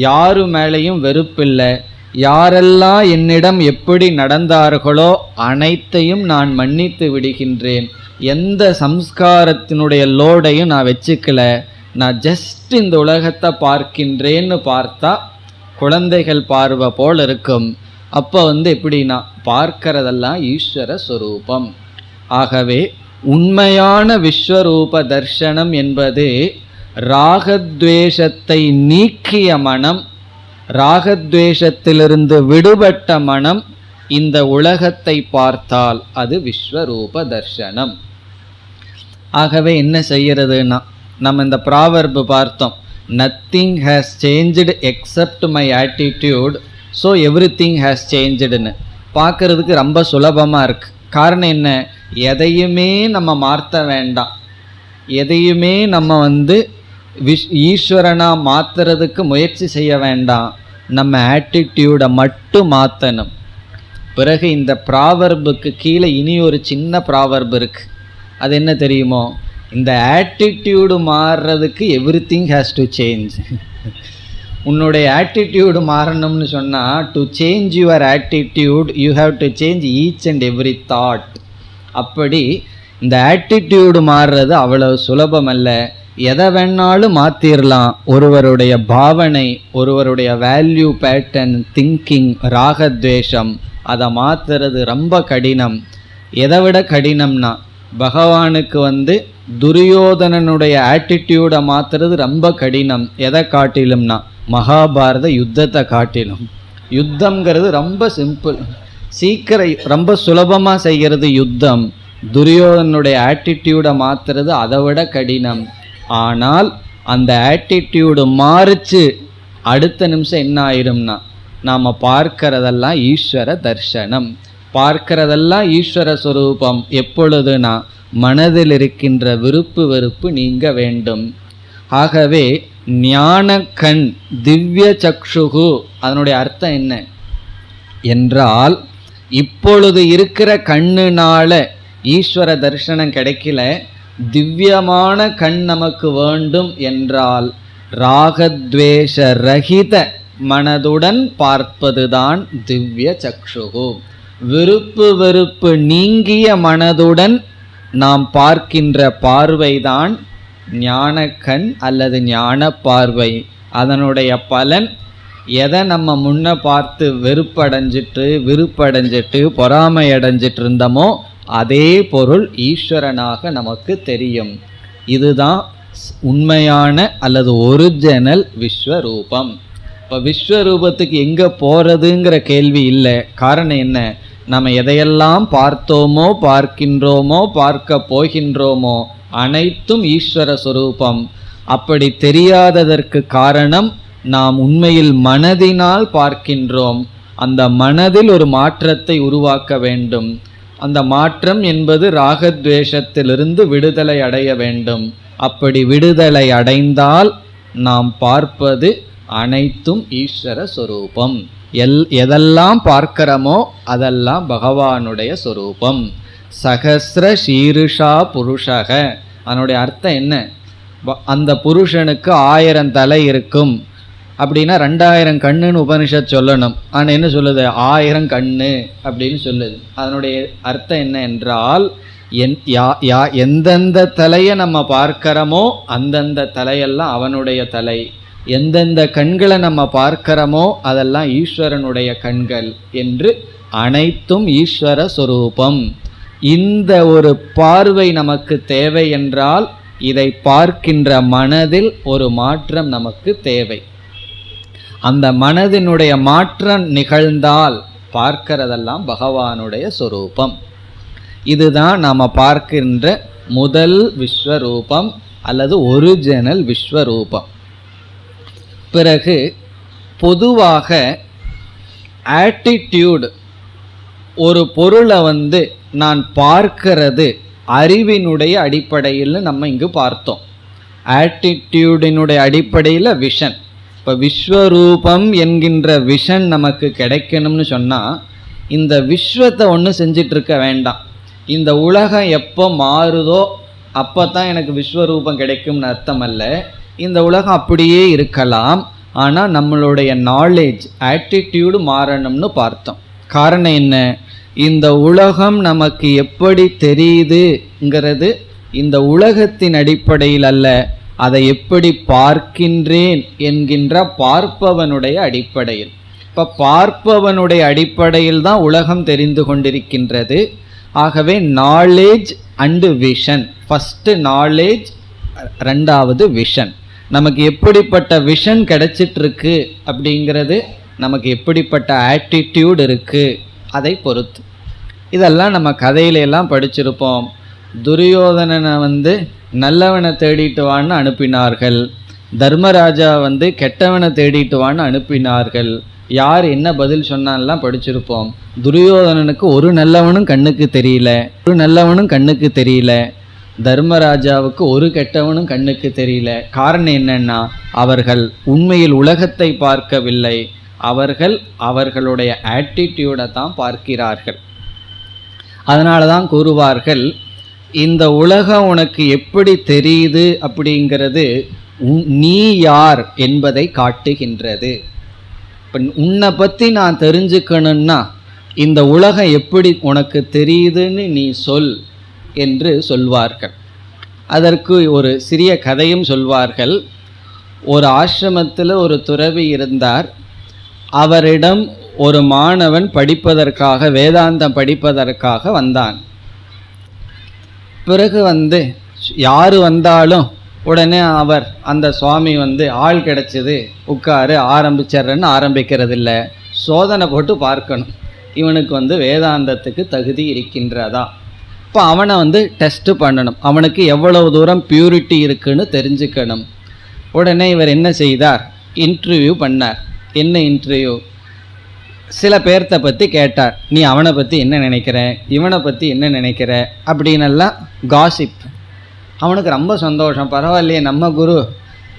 யாரு மேலேயும் வெறுப்பில்லை, யாரெல்லாம் என்னிடம் எப்படி நடந்தார்களோ அனைத்தையும் நான் மன்னித்து விடுகின்றேன், எந்த சம்ஸ்காரத்தினுடைய லோடையும் நான் வச்சுக்கல, நான் ஜஸ்ட் இந்த உலகத்தை பார்க்கின்றேன்னு பார்த்தா குழந்தைகள் பார்வை போல் இருக்கும். அப்போ எப்படின்னா பார்க்கறதெல்லாம் ஈஸ்வர ஸ்வரூபம். ஆகவே உண்மையான விஸ்வரூப தர்சனம் என்பது ராகத்வேஷத்தை நீக்கிய மனம், ராகத்வேஷத்திலிருந்து விடுபட்ட மனம் இந்த உலகத்தை பார்த்தால் அது விஸ்வரூப தர்சனம். ஆகவே என்ன செய்யறதுன்னா, நம்ம இந்த ப்ராவர்பு பார்த்தோம், nothing has changed except my attitude, so everything has சேஞ்சுடுன்னு பார்க்கறதுக்கு ரொம்ப சுலபமாக இருக்குது. காரணம் என்ன? எதையுமே நம்ம மாற்ற வேண்டாம், எதையுமே நம்ம ஈஸ்வரனாக மாற்றுறதுக்கு முயற்சி செய்ய வேண்டாம், நம்ம ஆட்டிடியூடை மட்டும் மாற்றணும். பிறகு இந்த ப்ராவர்புக்கு கீழே இனி ஒரு சின்ன ப்ராவர்பு இருக்குது. அது என்ன தெரியுமோ? இந்த ஆட்டிடியூடு மாறுறதுக்கு எவ்ரிதிங் ஹேஸ் டு சேஞ்ச். உன்னுடைய ஆட்டிடியூடு மாறணும்னு சொன்னால், to change your attitude you have to change each and every thought. அப்படி இந்த ஆட்டிடியூடு மாறுறது அவ்வளவு சுலபம் அல்ல. எதை வேணாலும் மாற்றிடலாம். ஒருவருடைய பாவனை, ஒருவருடைய வேல்யூ பேட்டர்ன், திங்கிங், ராகத்வேஷம், அதை மாற்றுறது ரொம்ப கடினம். எதை விட கடினம்னா பகவானுக்கு துரியோதனனுடைய ஆட்டிடியூடை மாற்றுறது ரொம்ப கடினம். எதை காட்டிலும்னா மகாபாரத யுத்தத்தை காட்டிலும். யுத்தம்ங்கிறது ரொம்ப சிம்பிள், சீக்கிரம் ரொம்ப சுலபமாக செய்கிறது யுத்தம். துரியோதனுடைய ஆட்டிடியூடை மாற்றுறது அதை விட கடினம். ஆனால் அந்த ஆட்டிடியூடு மாறிச்சு அடுத்த நிமிஷம் என்ன ஆயிரும்னா நாம் பார்க்கறதெல்லாம் ஈஸ்வர தர்சனம், பார்க்கறதெல்லாம் ஈஸ்வர ஸ்வரூபம். எப்பொழுதுனா மனதில் இருக்கின்ற விருப்பு வெறுப்பு நீங்க வேண்டும். ஆகவே ஞான கண், திவ்ய சக்ஷுகு, அதனுடைய அர்த்தம் என்ன என்றால் இப்பொழுது இருக்கிற கண்ணுனால ஈஸ்வர தரிசனம் கிடைக்கல, திவ்யமான கண் நமக்கு வேண்டும் என்றால் ராகத்வேஷ ரஹித மனதுடன் பார்ப்பதுதான் திவ்ய சக்ஷுகு. விருப்பு வெறுப்பு நீங்கிய மனதுடன் நாம் பார்க்கின்ற பார்வைதான் ஞான கண் அல்லது ஞான பார்வை. அதனுடைய பலன் எதை நம்ம முன்ன பார்த்து வெறுப்படைஞ்சிட்டு விருப்படைஞ்சிட்டு பொறாமை அடைஞ்சிட்டு இருந்தோமோ அதே பொருள் ஈஸ்வரனாக நமக்கு தெரியும். இதுதான் உண்மையான அல்லது ஒரிஜினல் விஸ்வரூபம். இப்போ விஸ்வரூபத்துக்கு எங்கே போகிறதுங்கிற கேள்வி இல்லை. காரணம் என்ன? நம்ம எதையெல்லாம் பார்த்தோமோ பார்க்கின்றோமோ பார்க்க போகின்றோமோ அனைத்தும் ஈஸ்வர சுரூபம். அப்படி தெரியாததற்கு காரணம் நாம் உண்மையில் மனதினால் பார்க்கின்றோம். அந்த மனதில் ஒரு மாற்றத்தை உருவாக்க வேண்டும். அந்த மாற்றம் என்பது ராகத்வேஷத்திலிருந்து விடுதலை அடைய வேண்டும். அப்படி விடுதலை அடைந்தால் நாம் பார்ப்பது அனைத்தும் ஈஸ்வர சொரூபம். எதெல்லாம் பார்க்கிறோமோ அதெல்லாம் பகவானுடைய சொரூபம். சகஸ்ர சீருஷா புருஷக, அதனுடைய அர்த்தம் என்ன? அந்த புருஷனுக்கு 1000 தலை இருக்கும் அப்படின்னா 2000 கண்ணுன்னு உபனிஷத் சொல்லணும். ஆனால் என்ன சொல்லுது? 1000 கண்ணு அப்படின்னு சொல்லுது. அதனுடைய அர்த்தம் என்ன என்றால், எந்தெந்த தலையை நம்ம பார்க்கிறோமோ அந்தந்த தலையெல்லாம் அவனுடைய தலை. எந்தெந்த கண்களை நம்ம பார்க்கிறோமோ அதெல்லாம் ஈஸ்வரனுடைய கண்கள் என்று அனைத்தும் ஈஸ்வர சொரூபம். இந்த ஒரு பார்வை நமக்கு தேவை என்றால் இதை பார்க்கின்ற மனதில் ஒரு மாற்றம் நமக்கு தேவை. அந்த மனதினுடைய மாற்றம் நிகழ்ந்தால் பார்க்கிறதெல்லாம் பகவானுடைய சொரூபம். இதுதான் நாம் பார்க்கின்ற முதல் விஸ்வரூபம் அல்லது ஒரிஜினல் விஸ்வரூபம். பிறகு பொதுவாக ஆட்டிடியூட், ஒரு பொருளை நான் பார்க்கிறது அறிவினுடைய அடிப்படையில் நம்ம இங்கு பார்த்தோம். ஆட்டிடியூடினுடைய அடிப்படையில் விஷன். இப்போ விஸ்வரூபம் என்கின்ற விஷன் நமக்கு கிடைக்கணும்னு சொன்னால் இந்த விஸ்வத்தை ஒன்றும் செஞ்சிட்ருக்க வேண்டாம். இந்த உலகம் எப்போ மாறுதோ அப்போ தான் எனக்கு விஸ்வரூபம் கிடைக்கும்னு அர்த்தம் அல்ல. இந்த உலகம் அப்படியே இருக்கலாம், ஆனால் நம்மளுடைய நாலேஜ் ஆட்டிடியூடு மாறணும்னு பார்த்தோம். காரணம் என்ன? இந்த உலகம் நமக்கு எப்படி தெரியுதுங்கிறது இந்த உலகத்தின் அடிப்படையில் அல்ல, அதை எப்படி பார்க்கின்றேன் என்கின்ற பார்ப்பவனுடைய அடிப்படையில். இப்போ பார்ப்பவனுடைய அடிப்படையில் தான் உலகம் தெரிந்து கொண்டிருக்கின்றது. ஆகவே knowledge and vision, first knowledge, ரெண்டாவது விஷன். நமக்கு எப்படிப்பட்ட விஷன் கிடைச்சிட்ருக்கு அப்படிங்கிறது நமக்கு எப்படிப்பட்ட ஆட்டிடியூட் இருக்குது அதை பொறுத்து. இதெல்லாம் நம்ம கதையிலெல்லாம் படிச்சிருப்போம். துரியோதனனை நல்லவனை தேடிட்டு வான்னு அனுப்பினார்கள், தர்மராஜா கெட்டவனை தேடிட்டு வான்னு அனுப்பினார்கள். யார் என்ன பதில் சொன்னான்லாம் படிச்சிருப்போம். துரியோதனனுக்கு ஒரு நல்லவனும் கண்ணுக்கு தெரியல, தர்மராஜாவுக்கு ஒரு கெட்டவனும் கண்ணுக்கு தெரியல. காரணம் என்னன்னா, அவர்கள் உண்மையில் உலகத்தை பார்க்கவில்லை, அவர்கள் அவர்களுடைய ஆட்டிடியூடை தான் பார்க்கிறார்கள். அதனால தான் கூறுவார்கள், இந்த உலகம் உனக்கு எப்படி தெரியுது அப்படிங்கிறது நீ யார் என்பதை காட்டுகின்றது. இப்போ உன்னை பற்றி நான் தெரிஞ்சுக்கணுன்னா இந்த உலகம் எப்படி உனக்கு தெரியுதுன்னு நீ சொல் என்று சொல்வார்கள். அதற்கு ஒரு சிறிய கதையும் சொல்வார்கள். ஒரு ஆசிரமத்தில் ஒரு துறவி இருந்தார். அவரிடம் ஒரு மாணவன் படிப்பதற்காக, வேதாந்தம் படிப்பதற்காக வந்தான். பிறகு யார் வந்தாலும் உடனே அவர் அந்த சுவாமி ஆள் கிடச்சிது உட்காரு ஆரம்பிச்சிட்றேன்னு ஆரம்பிக்கிறதில்ல. சோதனை போட்டு பார்க்கணும், இவனுக்கு வேதாந்தத்துக்கு தகுதி இருக்கின்றதா. இப்போ அவனை டெஸ்ட்டு பண்ணணும், அவனுக்கு எவ்வளவு தூரம் பியூரிட்டி இருக்குன்னு தெரிஞ்சுக்கணும். உடனே இவர் என்ன செய்தார்? இன்டர்வியூ பண்ணார். என்ன இன்டர்வியூ? சில பேர்த்த பற்றி கேட்டார். நீ அவனை பற்றி என்ன நினைக்கிற, இவனை பற்றி என்ன நினைக்கிற அப்படின்னெல்லாம் காசிப். அவனுக்கு ரொம்ப சந்தோஷம், பரவாயில்லையே நம்ம குரு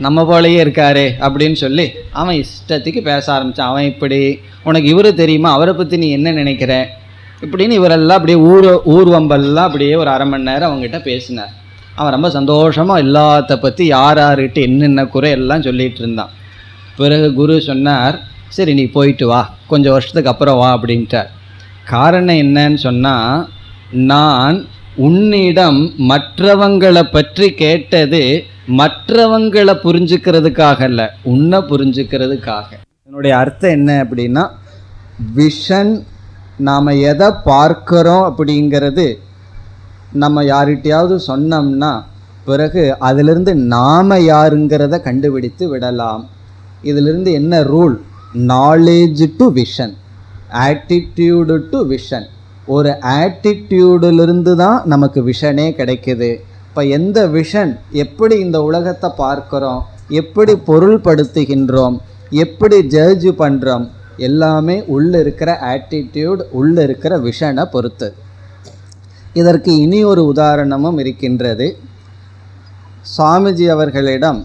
நம்ம போலையே இருக்காரு அப்படின்னு சொல்லி அவன் இஷ்டத்துக்கு பேச ஆரம்பித்தான். அவன் இப்படி, உனக்கு இவரு தெரியுமா, அவரை பற்றி நீ என்ன நினைக்கிற இப்படின்னு இவரெல்லாம் அப்படியே ஊர்வம்பெல்லாம் அப்படியே ஒரு அரை மணி நேரம் அவங்ககிட்ட பேசினார். அவன் ரொம்ப சந்தோஷமாக எல்லாத்த பற்றி யார்கிட்ட என்னென்ன குறை எல்லாம் சொல்லிகிட்டு இருந்தான். பிறகு குரு சொன்னார், சரி நீ போயிட்டு வா, கொஞ்சம் வருஷத்துக்கு அப்புறம் வா அப்படின்ட்டார். காரணம் என்னன்னு சொன்னால், நான் உன்னிடம் மற்றவங்களை பற்றி கேட்டது மற்றவங்களை புரிஞ்சுக்கிறதுக்காக இல்லை, உன்னை புரிஞ்சுக்கிறதுக்காக. என்னுடைய அர்த்தம் என்ன அப்படின்னா, விஷன் நாம் எதை பார்க்குறோம் அப்படிங்கிறது நம்ம யார்கிட்டையாவது சொன்னோம்னா பிறகு அதிலிருந்து நாம் யாருங்கிறத கண்டுபிடித்து விடலாம். இதிலிருந்து என்ன rule? Knowledge to vision, attitude to vision. ஒரு ஆட்டிடியூடிலிருந்து தான் நமக்கு விஷனே கிடைக்குது. இப்போ எந்த விஷன், எப்படி இந்த உலகத்தை பார்க்குறோம், எப்படி பொருள்படுத்துகின்றோம், எப்படி ஜட்ஜ் பண்ணுறோம், எல்லாமே உள்ளே இருக்கிற ஆட்டிடியூட், உள்ளே இருக்கிற விஷனை பொறுத்து. இதற்கு இனி ஒரு உதாரணமும் இருக்கின்றது. சுவாமிஜி அவர்களிடம்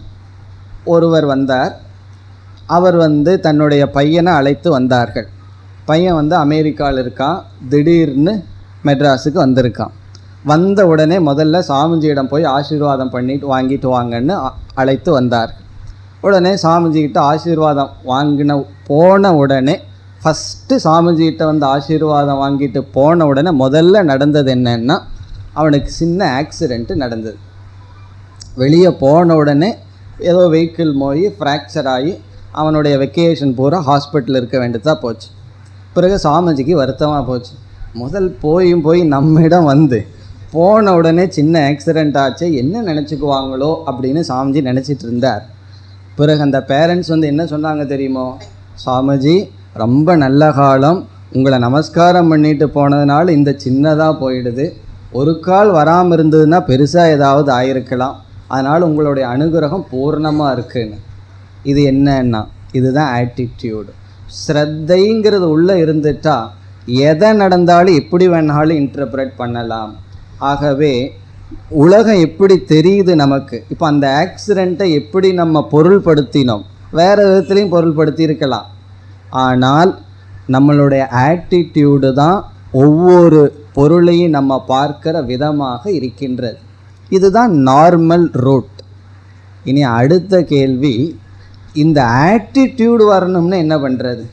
ஒருவர் வந்தார். அவர் தன்னுடைய பையனை அழைத்து வந்தார்கள். பையன் அமெரிக்காவில் இருக்கான், திடீர்னு மெட்ராஸுக்கு வந்திருக்கான். வந்த உடனே முதல்ல சாமிஜியிடம் போய் ஆசீர்வாதம் பண்ணிட்டு வாங்கிட்டு வாங்கன்னு அழைத்து வந்தார். உடனே சாமிஜிக்கிட்ட ஆசீர்வாதம் போன உடனே ஃபஸ்ட்டு சாமிஜிக்கிட்ட ஆசீர்வாதம் வாங்கிட்டு போன உடனே முதல்ல நடந்தது என்னன்னா, அவனுக்கு சின்ன ஆக்சிடெண்ட்டு நடந்தது. வெளியே போன உடனே ஏதோ வெஹிக்கிள் போய் ஃப்ராக்சர் ஆகி அவனுடைய வெக்கேஷன் பூரா ஹாஸ்பிட்டலில் இருக்க வேண்டியதாக போச்சு. பிறகு சாமிஜிக்கு வருத்தமாக போச்சு. முதல் போய் நம்மிடம் போன உடனே சின்ன ஆக்சிடெண்ட் ஆச்சு, என்ன நினச்சிக்குவாங்களோ அப்படின்னு சாமிஜி நினச்சிட்டு இருந்தார். பிறகு அந்த பேரண்ட்ஸ் என்ன சொன்னாங்க தெரியுமோ, சாமிஜி ரொம்ப நல்ல காலம், உங்களை நமஸ்காரம் பண்ணிட்டு போனதுனால இந்த சின்னதாக போயிடுது, ஒரு கால் வராமல் இருந்ததுன்னா பெருசாக ஏதாவது ஆயிருக்கலாம், அதனால் உங்களுடைய அனுகிரகம் பூர்ணமாக இருக்குன்னு. இது என்னன்னா, இதுதான் ஆட்டிடியூடு. ஸ்ரத்தைங்கிறது உள்ளே இருந்துட்டா எதை நடந்தாலும் எப்படி வேணாலும் இன்டர்பிரட் பண்ணலாம். ஆகவே உலகம் எப்படி தெரியுது நமக்கு, இப்போ அந்த ஆக்சிடெண்ட்டை எப்படி நம்ம பொருள்படுத்தினோம், வேறு விதத்துலேயும் பொருள்படுத்தி இருக்கலாம். ஆனால் நம்மளுடைய ஆட்டிடியூடு தான் ஒவ்வொரு பொருளையும் நம்ம பார்க்கிற விதமாக இருக்கின்றது. இதுதான் நார்மல் ரூட். இனி அடுத்த கேள்வி, இந்த ஆட்டிடியூடு வரணும்னு என்ன பண்ணுறது?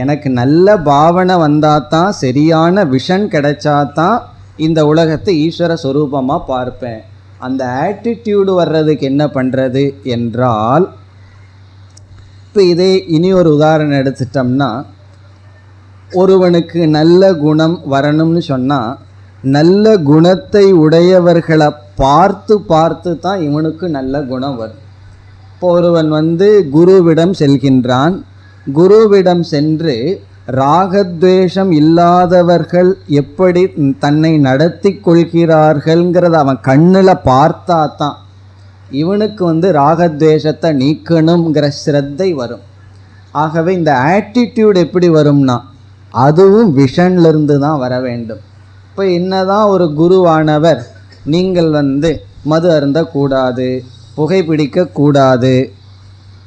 எனக்கு நல்ல பாவனை வந்தால் தான், சரியான விஷன் கிடைச்சாதான் இந்த உலகத்தை ஈஸ்வர சொரூபமாக பார்ப்பேன். அந்த ஆட்டிடியூடு வர்றதுக்கு என்ன பண்ணுறது என்றால், இப்போ இதே இனி ஒரு உதாரணம் எடுத்துட்டோம்னா, ஒருவனுக்கு நல்ல குணம் வரணும்னு சொன்னால் நல்ல குணத்தை உடையவர்களை பார்த்து பார்த்து தான் இவனுக்கு நல்ல குணம் வரும். இப்போ ஒருவன் குருவிடம் செல்கின்றான். குருவிடம் சென்று ராகத்வேஷம் இல்லாதவர்கள் எப்படி தன்னை நடத்தி கொள்கிறார்கள்ங்கிறத அவன் கண்ணில் பார்த்தா தான் இவனுக்கு ராகத்வேஷத்தை நீக்கணுங்கிற ஸ்ரத்தை வரும். ஆகவே இந்த ஆட்டிடியூட் எப்படி வரும்னா, அதுவும் விஷன்லேருந்து தான் வர வேண்டும். இப்போ என்னதான் ஒரு குருவானவர் நீங்கள் மது அருந்தக்கூடாது, புகைப்பிடிக்கக்கூடாது,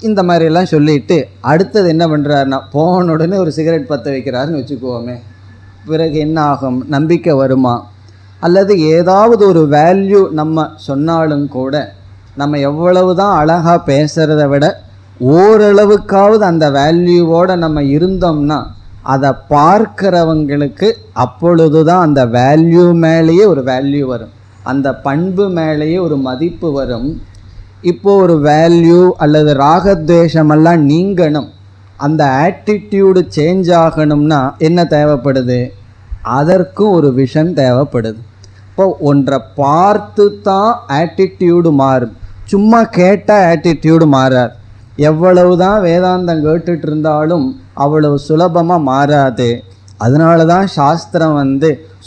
இந்த மாதிரிலாம் சொல்லிவிட்டு அடுத்தது என்ன பண்ணுறாருன்னா, போன உடனே ஒரு சிகரெட் பற்ற வைக்கிறாருன்னு வச்சுக்குவோமே, பிறகு என்ன ஆகும்? நம்பிக்கை வருமா? அல்லது ஏதாவது ஒரு வேல்யூ நம்ம சொன்னாலும் கூட நம்ம எவ்வளவு தான் அழகாக பேசுகிறத விட ஓரளவுக்காவது அந்த வேல்யூவோடு நம்ம இருந்தோம்னா அதை பார்க்கிறவங்களுக்கு அப்பொழுது தான் அந்த வேல்யூ மேலேயே ஒரு வேல்யூ வரும், அந்த பண்பு மேலேயே ஒரு மதிப்பு வரும். இப்போது ஒரு வேல்யூ அல்லது ராகத்வேஷமெல்லாம் நீங்கணும், அந்த ஆட்டிடியூடு சேஞ்ச் ஆகணும்னா என்ன தேவைப்படுது? அதற்கும் ஒரு விஷன் தேவைப்படுது. இப்போ ஒன்றை பார்த்து தான் ஆட்டிடியூடு மாறும், சும்மா கேட்டால் ஆட்டிடியூடு மாறாது. எவ்வளவு தான் வேதாந்தம் கேட்டுட்டு இருந்தாலும் அவ்வளவு சுலபமாக மாறாது. அதனால தான் சாஸ்திரம்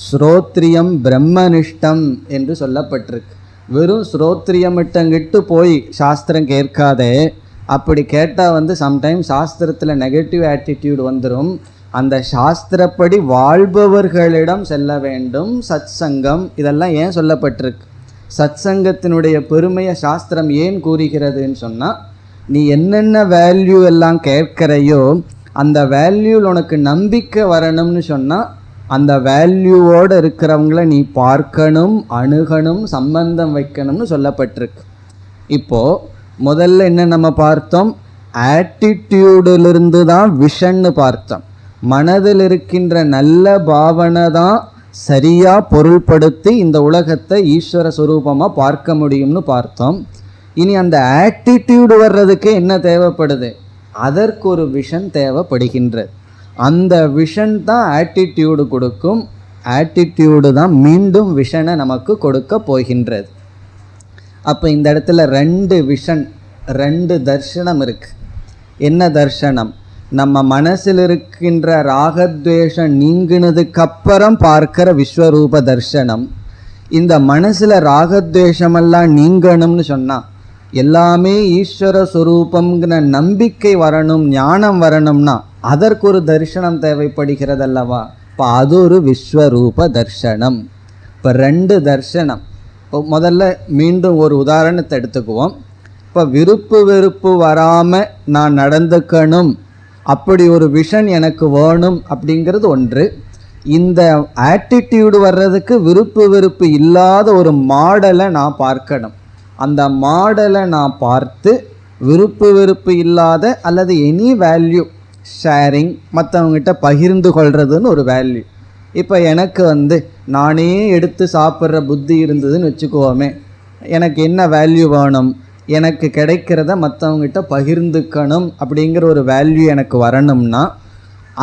ஸ்ரோத்ரியம் பிரம்மனிஷ்டம் என்று சொல்லப்பட்டிருக்கு. வெறும் ஸ்ரோத்ரியமிட்டங்கிட்டு போய் சாஸ்திரம் கேட்காதே. அப்படி கேட்டால் சம்டைம்ஸ் சாஸ்திரத்தில் நெகட்டிவ் ஆட்டிடியூட் வந்துடும். அந்த சாஸ்திரப்படி வாழ்பவர்களிடம் செல்ல வேண்டும். சத் சங்கம் இதெல்லாம் ஏன் சொல்லப்பட்டிருக்கு? சத் சங்கத்தினுடைய பெருமையை சாஸ்திரம் ஏன் கூறுகிறதுன்னு சொன்னால், நீ என்னென்ன வேல்யூ எல்லாம் கேட்கிறையோ அந்த வேல்யூவில் உனக்கு நம்பிக்கை வரணும்னு சொன்னால் அந்த வேல்யூவோடு இருக்கிறவங்கள நீ பார்க்கணும், அணுகணும், சம்பந்தம் வைக்கணும்னு சொல்லப்பட்டிருக்கு. இப்போது முதல்ல என்ன நம்ம பார்த்தோம்? ஆட்டிடியூடிலிருந்து தான் விஷன்னு பார்த்தோம். மனதில் இருக்கின்ற நல்ல பாவனை தான் சரியாக பொருள்படுத்தி இந்த உலகத்தை ஈஸ்வர சுரூபமாக பார்க்க முடியும்னு பார்த்தோம். இனி அந்த ஆட்டிடியூடு வர்றதுக்கு என்ன தேவைப்படுது? அதற்கு ஒரு விஷன் தேவைப்படுகின்றது. அந்த விஷன் தான் ஆட்டிடியூடு கொடுக்கும். ஆட்டிடியூடு தான் மீண்டும் விஷனை நமக்கு கொடுக்க போகின்றது. அப்போ இந்த இடத்துல 2 விஷன், 2 தர்சனம் இருக்குது. என்ன தர்சனம்? நம்ம மனசில் இருக்கின்ற ராகத்வேஷம் நீங்கினதுக்கப்புறம் பார்க்கிற விஸ்வரூப தர்சனம். இந்த மனசில் ராகத்வேஷமெல்லாம் நீங்கணும்னு சொன்னால் எல்லாமே ஈஸ்வர சுரூபங்கிற நம்பிக்கை வரணும், ஞானம் வரணும்னா அதற்கு ஒரு தரிசனம் தேவைப்படுகிறது அல்லவா? இப்போ அது ஒரு விஸ்வரூப தர்சனம். இப்போ 2 தர்சனம். இப்போ முதல்ல மீண்டும் ஒரு உதாரணத்தை எடுத்துக்குவோம். இப்போ விருப்பு வெறுப்பு வராமல் நான் நடந்துக்கணும், அப்படி ஒரு விஷன் எனக்கு வேணும் அப்படிங்கிறது ஒன்று. இந்த ஆட்டிடியூடு வர்றதுக்கு விருப்பு வெறுப்பு இல்லாத ஒரு மாடலை நான் பார்க்கணும். அந்த மாடலை நான் பார்த்து விருப்பு வெறுப்பு இல்லாத அல்லது எனி வேல்யூ, ஷேரிங், மற்றவங்ககிட்ட பகிர்ந்து கொள்றதுன்னு ஒரு வேல்யூ. இப்போ எனக்கு நானே எடுத்து சாப்பிட்ற புத்தி இருந்ததுன்னு வச்சுக்குவோமே, எனக்கு என்ன வேல்யூ வேணும்? எனக்கு கிடைக்கிறத மற்றவங்ககிட்ட பகிர்ந்துக்கணும் அப்படிங்கிற ஒரு வேல்யூ எனக்கு வரணும்னா,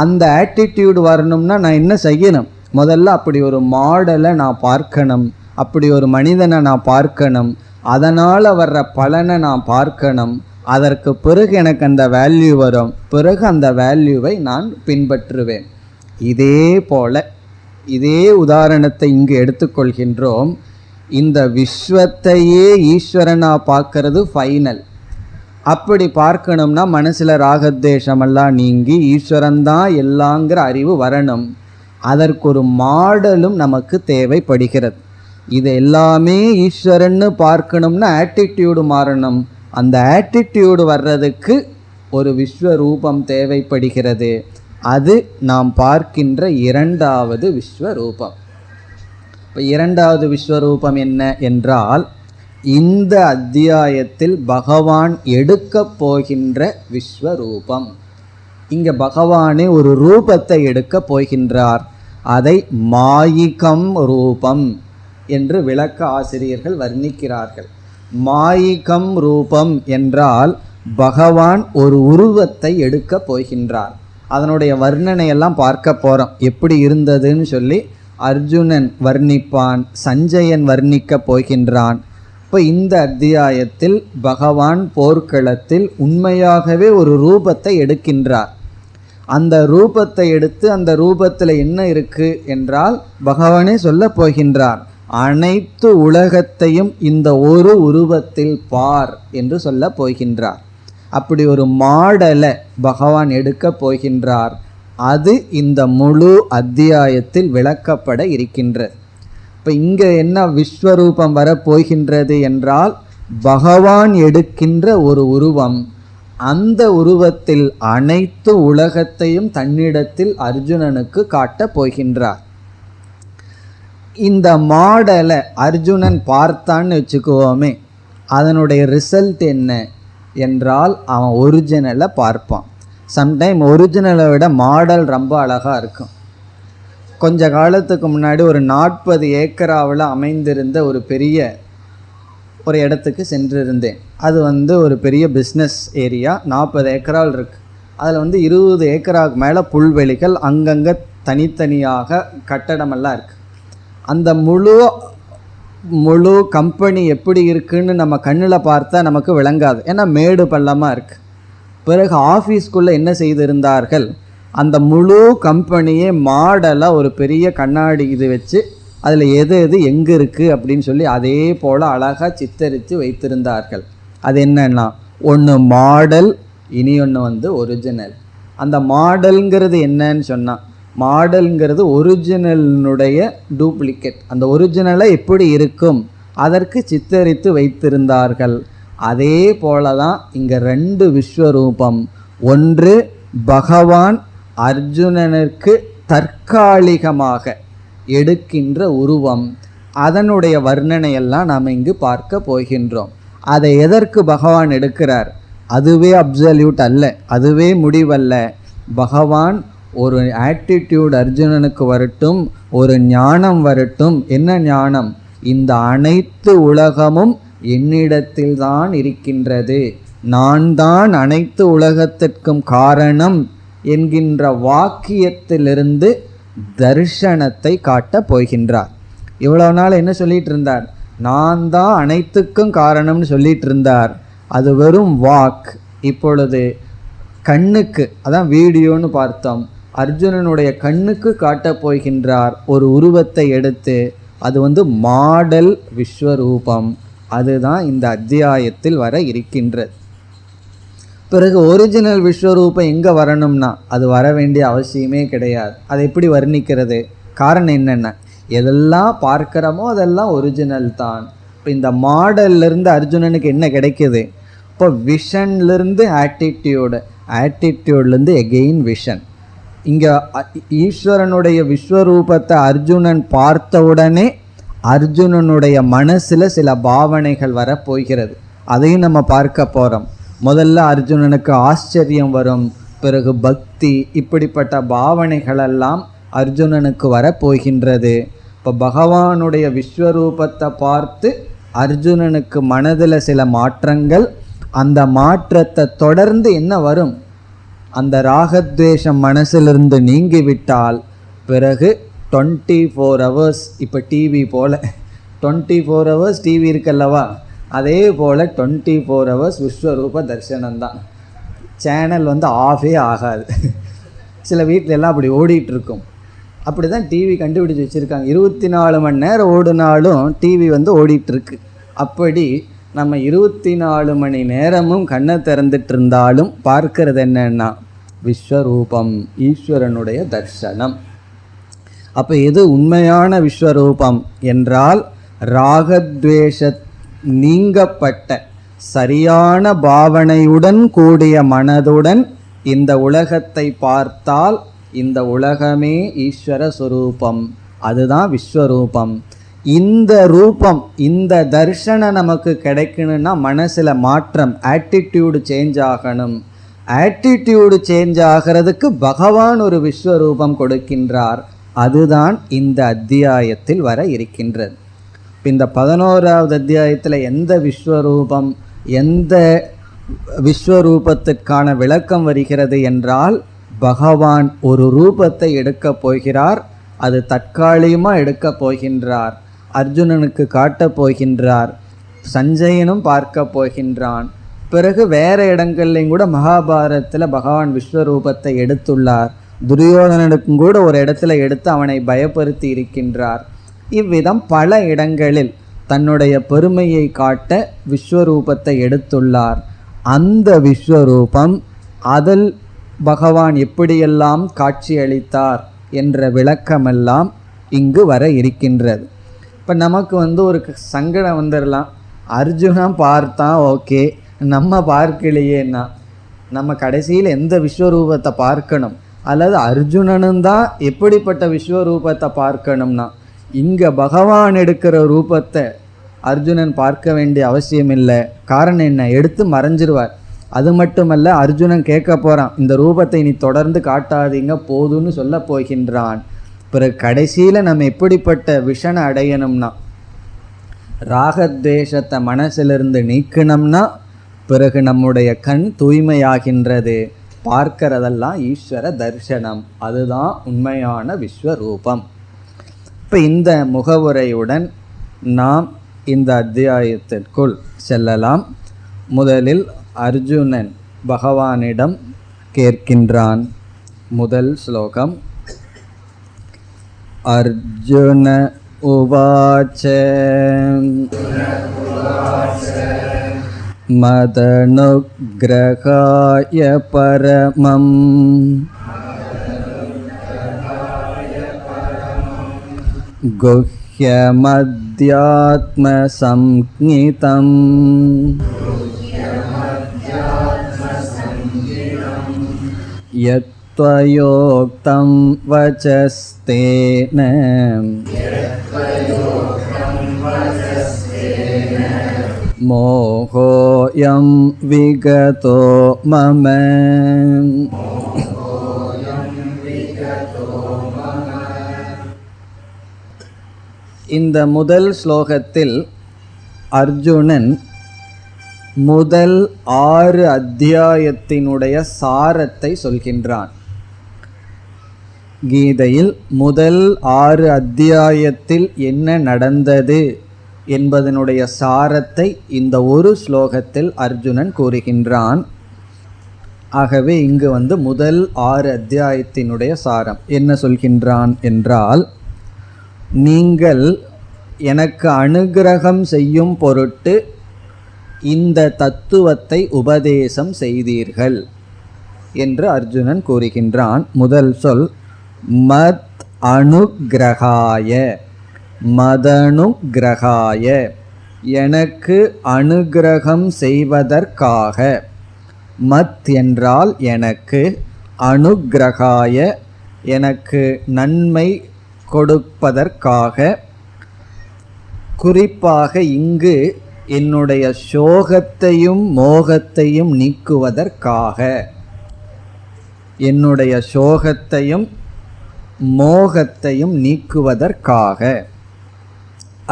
அந்த ஆட்டிடியூடு வரணும்னா நான் என்ன செய்யணும்? முதல்ல அப்படி ஒரு மாடலை நான் பார்க்கணும், அப்படி ஒரு மனிதனை நான் பார்க்கணும், அதனால் வர்ற பலனை நான் பார்க்கணும். அதற்கு பிறகு எனக்கு அந்த வேல்யூ வரும், பிறகு அந்த வேல்யூவை நான் பின்பற்றுவேன். இதே போல் இதே உதாரணத்தை இங்கு எடுத்துக்கொள்கின்றோம். இந்த விஸ்வத்தையே ஈஸ்வரனாக பார்க்கறது ஃபைனல். அப்படி பார்க்கணும்னா மனசில் ராகத்வேஷமெல்லாம் நீங்கி ஈஸ்வரன்தான் எல்லாங்கிற அறிவு வரணும். அதற்கு ஒரு மாடலும் நமக்கு தேவைப்படுகிறது. இது எல்லாமே ஈஸ்வரன்னு பார்க்கணும்னா ஆட்டிடியூடு மாறணும். அந்த ஆட்டிடியூடு வர்றதுக்கு ஒரு விஸ்வரூபம் தேவைப்படுகிறது. அது நாம் பார்க்கின்ற 2வது விஸ்வரூபம். இப்போ 2வது விஸ்வரூபம் என்ன என்றால், இந்த அத்தியாயத்தில் பகவான் எடுக்கப் போகின்ற விஸ்வரூபம். இங்கே பகவானே ஒரு ரூபத்தை எடுக்கப் போகின்றார். அதை மாயிகம் ரூபம் என்று விளக்க ஆசிரியர்கள் வர்ணிக்கிறார்கள். மாயிகம் ரூபம் என்றால் பகவான் ஒரு உருவத்தை எடுக்கப் போகின்றார். அதனுடைய வர்ணனையெல்லாம் பார்க்க போகிறோம். எப்படி இருந்ததுன்னு சொல்லி அர்ஜுனன் வர்ணிப்பான், சஞ்சயன் வர்ணிக்கப் போகின்றான். இப்போ இந்த அத்தியாயத்தில் பகவான் போர்க்களத்தில் உண்மையாகவே ஒரு ரூபத்தை எடுக்கின்றார். அந்த ரூபத்தை எடுத்து அந்த ரூபத்தில் என்ன இருக்குது என்றால் பகவானே சொல்ல போகின்றார், அனைத்து உலகத்தையும் இந்த ஒரு உருவத்தில் பார் என்று சொல்ல போகின்றார். அப்படி ஒரு மாடலை பகவான் எடுக்க போகின்றார். அது இந்த முழு அத்தியாயத்தில் விளக்கப்பட இருக்கின்றது. இப்போ இங்கே என்ன விஸ்வரூபம் வரப்போகின்றது என்றால் பகவான் எடுக்கின்ற ஒரு உருவம். அந்த உருவத்தில் அனைத்து உலகத்தையும் தன்னிடத்தில் அர்ஜுனனுக்கு காட்டப் போகின்றார். இந்த மாடலை அர்ஜுனன் பார்த்தான்னு வச்சுக்குவோமே, அதனுடைய ரிசல்ட் என்ன என்றால் அவன் ஒரிஜினலை பார்ப்பான். சம்டைம் ஒரிஜினலை விட மாடல் ரொம்ப அழகாக இருக்கும். கொஞ்ச காலத்துக்கு முன்னாடி ஒரு 40 ஏக்கராவில் அமைந்திருந்த ஒரு பெரிய ஒரு இடத்துக்கு சென்றிருந்தேன். அது ஒரு பெரிய பிஸ்னஸ் ஏரியா, 40 ஏக்கராவில் இருக்குது. அதில் 20 ஏக்கராவுக்கு மேலே புல்வெளிகள், அங்கங்கே தனித்தனியாக கட்டடமெல்லாம் இருக்குது. அந்த முழு கம்பெனி எப்படி இருக்குன்னு நம்ம கண்ணில் பார்த்தா நமக்கு விளங்காது, ஏன்னா மேடு பள்ளமாக இருக்குது. பிறகு ஆஃபீஸ்க்குள்ளே என்ன செய்திருந்தார்கள், அந்த முழு கம்பெனியே மாடலாக ஒரு பெரிய கண்ணாடி இது வச்சு அதில் எது எது எங்கே இருக்குது அப்படின்னு சொல்லி அதே போல் அழகாக சித்தரித்து வைத்திருந்தார்கள். அது என்னன்னா, ஒன்று மாடல், இனி ஒன்று ஒரிஜினல். அந்த மாடலுங்கிறது என்னன்னு சொன்னால், மாடலுங்கிறது ஒரிஜினலுடைய டூப்ளிகேட். அந்த ஒரிஜினலை எப்படி இருக்கும் அதற்கு சித்தரித்து வைத்திருந்தார்கள். அதே போல தான் இங்கே 2 விஸ்வரூபம். ஒன்று பகவான் அர்ஜுனனுக்கு தற்காலிகமாக எடுக்கின்ற உருவம், அதனுடைய வர்ணனையெல்லாம் நாம் இங்கு பார்க்க போகின்றோம். அதை எதற்கு பகவான் எடுக்கிறார்? அதுவே அப்சல்யூட் அல்ல, அதுவே முடிவல்ல. பகவான் ஒரு ஆட்டிடியூட் அர்ஜுனனுக்கு வரட்டும், ஒரு ஞானம் வரட்டும். என்ன ஞானம்? இந்த அனைத்து உலகமும் என்னிடத்தில் தான் இருக்கின்றது, நான் தான் அனைத்து உலகத்திற்கும் காரணம் என்கின்ற வாக்கியத்திலிருந்து தர்ஷனத்தை காட்டப் போகின்றார். இவ்வளோ நாள் என்ன சொல்லிட்டு இருந்தார்? நான் தான் அனைத்துக்கும் காரணம்னு சொல்லிட்டு இருந்தார். அது வெறும் வாக். இப்பொழுது கண்ணுக்கு, அதான் வீடியோன்னு பார்த்தோம், அர்ஜுனனுடைய கண்ணுக்கு காட்டப் போகின்றார் ஒரு உருவத்தை எடுத்து. அது மாடல் விஸ்வரூபம். அதுதான் இந்த அத்தியாயத்தில் வர இருக்கின்றது. பிறகு ஒரிஜினல் விஸ்வரூபம் எங்கே வரணும்னா அது வர வேண்டிய அவசியமே கிடையாது. அதை எப்படி வர்ணிக்கிறது? காரணம் என்னென்ன, எதெல்லாம் பார்க்கிறோமோ அதெல்லாம் ஒரிஜினல் தான். இப்போ இந்த மாடல்லிருந்து அர்ஜுனனுக்கு என்ன கிடைக்கிது? இப்போ விஷன்லேருந்து ஆட்டிடியூடு, ஆட்டிடியூட்லேருந்து எகெயின் விஷன். இங்கே ஈஸ்வரனுடைய விஸ்வரூபத்தை அர்ஜுனன் பார்த்தவுடனே அர்ஜுனனுடைய மனசில் சில பாவனைகள் வரப்போகிறது. அதையும் நம்ம பார்க்க போகிறோம். முதல்ல அர்ஜுனனுக்கு ஆச்சரியம் வரும், பிறகு பக்தி, இப்படிப்பட்ட பாவனைகளெல்லாம் அர்ஜுனனுக்கு வரப்போகின்றது. இப்போ பகவானுடைய விஸ்வரூபத்தை பார்த்து அர்ஜுனனுக்கு மனதில் சில மாற்றங்கள், அந்த மாற்றத்தை தொடர்ந்து என்ன வரும்? அந்த ராகத்வேஷம் மனசிலிருந்து நீங்கிவிட்டால் பிறகு 24 hours, இப்போ டிவி போல் 24 hours டிவி இருக்கல்லவா, அதே போல் 24 hours விஸ்வரூப தரிசனம்தான். சேனல் ஆஃபே ஆகாது. சில வீட்டில எல்லாம் அப்படி ஓடிட்டுருக்கும். அப்படி தான் டிவி கண்டுபிடிச்சி வச்சுருக்காங்க. 24 மணி நேரம் ஓடினாலும் டிவி ஓடிட்டுருக்கு. அப்படி நம்ம 24 மணி நேரமும் கண்ணை திறந்துட்டு இருந்தாலும் பார்க்கறது என்னன்னா விஸ்வரூபம், ஈஸ்வரனுடைய தர்சனம். அப்போ எது உண்மையான விஸ்வரூபம் என்றால் ராகத்வேஷ நீங்கப்பட்ட சரியான பாவனையுடன் கூடிய மனதுடன் இந்த உலகத்தை பார்த்தால் இந்த உலகமே ஈஸ்வர சுரூபம், அதுதான் விஸ்வரூபம். இந்த ரூபம், இந்த தர்ஷனம் நமக்கு கிடைக்கணும்னா மனசில் மாற்றம், ஆட்டிடியூடு சேஞ்ச் ஆகணும். ஆட்டிடியூடு சேஞ்ச் ஆகிறதுக்கு பகவான் ஒரு விஸ்வரூபம் கொடுக்கின்றார். அதுதான் இந்த அத்தியாயத்தில் வர இருக்கின்றது. இந்த 11வது அத்தியாயத்தில் எந்த விஸ்வரூபம், எந்த விஸ்வரூபத்திற்கான விளக்கம் வருகிறது என்றால் பகவான் ஒரு ரூபத்தை எடுக்கப் போகிறார். அது தற்காலிகமாக எடுக்கப் போகின்றார். அர்ஜுனனுக்கு காட்டப் போகின்றார். சஞ்சயனும் பார்க்க போகின்றான். பிறகு வேறு இடங்கள்லையும் கூட மகாபாரதத்தில் பகவான் விஸ்வரூபத்தை எடுத்துள்ளார். துரியோதனனுக்கும் கூட ஒரு இடத்துல எடுத்து அவனை பயப்படுத்தி இருக்கின்றார். இவ்விதம் பல இடங்களில் தன்னுடைய பெருமையை காட்ட விஸ்வரூபத்தை எடுத்துள்ளார். அந்த விஸ்வரூபம், அதில் பகவான் எப்படியெல்லாம் காட்சியளித்தார் என்ற விளக்கமெல்லாம் இங்கு வர இருக்கின்றது. இப்போ நமக்கு ஒரு சங்கடம் வந்துடலாம். அர்ஜுனன் பார்த்தா ஓகே, நம்ம பார்க்கலையேன்னா நம்ம கடைசியில் எந்த விஸ்வரூபத்தை பார்க்கணும்? அல்லது அர்ஜுனனும் தான் எப்படிப்பட்ட விஸ்வரூபத்தை பார்க்கணும்னா இங்கே பகவான் எடுக்கிற ரூபத்தை அர்ஜுனன் பார்க்க வேண்டிய அவசியம் இல்லை. காரணம் என்ன? எடுத்து மறைஞ்சிருவார். அது மட்டுமல்ல, அர்ஜுனன் கேட்க போகிறான், இந்த ரூபத்தை நீ தொடர்ந்து காட்டாதீங்க போதும்னு சொல்ல போகின்றான். பிறகு கடைசியில் நம்ம எப்படிப்பட்ட விஷனை அடையணும்னா ராகத்வேஷத்தை மனசிலிருந்து நீக்கணும்னா பிறகு நம்முடைய கண் தூய்மையாகின்றது. பார்க்கிறதெல்லாம் ஈஸ்வர தரிசனம், அதுதான் உண்மையான விஸ்வரூபம். இப்போ இந்த முகவுரையுடன் நாம் இந்த அத்தியாயத்திற்குள் செல்லலாம். முதலில் அர்ஜுனன் பகவானிடம் கேட்கின்றான். முதல் ஸ்லோகம். அர்ஜுன உவாச்ச மதனுக்ரகாய பரமம் குஹ்யமத்யாத்ம சம்ஞிதம் யத் யத்வயோக்தம் வசஸ்தேன மோகோயம் விகதோ மம. இந்த முதல் ஸ்லோகத்தில் அர்ஜுனன் முதல் 6 அத்தியாயத்தினுடைய சாரத்தை சொல்கின்றான். கீதையில் முதல் 6 அத்தியாயத்தில் என்ன நடந்தது என்பதனுடைய சாரத்தை இந்த ஒரு ஸ்லோகத்தில் அர்ஜுனன் கூறுகின்றான். ஆகவே இங்கு முதல் 6 அத்தியாயத்தினுடைய சாரம் என்ன சொல்கின்றான் என்றால், நீங்கள் எனக்கு அனுக்கிரகம் செய்யும் பொருட்டு இந்த தத்துவத்தை உபதேசம் செய்தீர்கள் என்று அர்ஜுனன் கூறுகின்றான். முதல் சொல் மத் அனுக்கிரகாய. மதனுக்கிரகாய, எனக்கு அனுக்கிரகம் செய்வதற்காக. மத் என்றால் எனக்கு, அனுக்கிரகாய எனக்கு நன்மை கொடுப்பதற்காக. குறிப்பாக இங்கு என்னுடைய சோகத்தையும் மோகத்தையும் நீக்குவதற்காக. என்னுடைய சோகத்தையும் மோகத்தையும் நீக்குவதற்காக.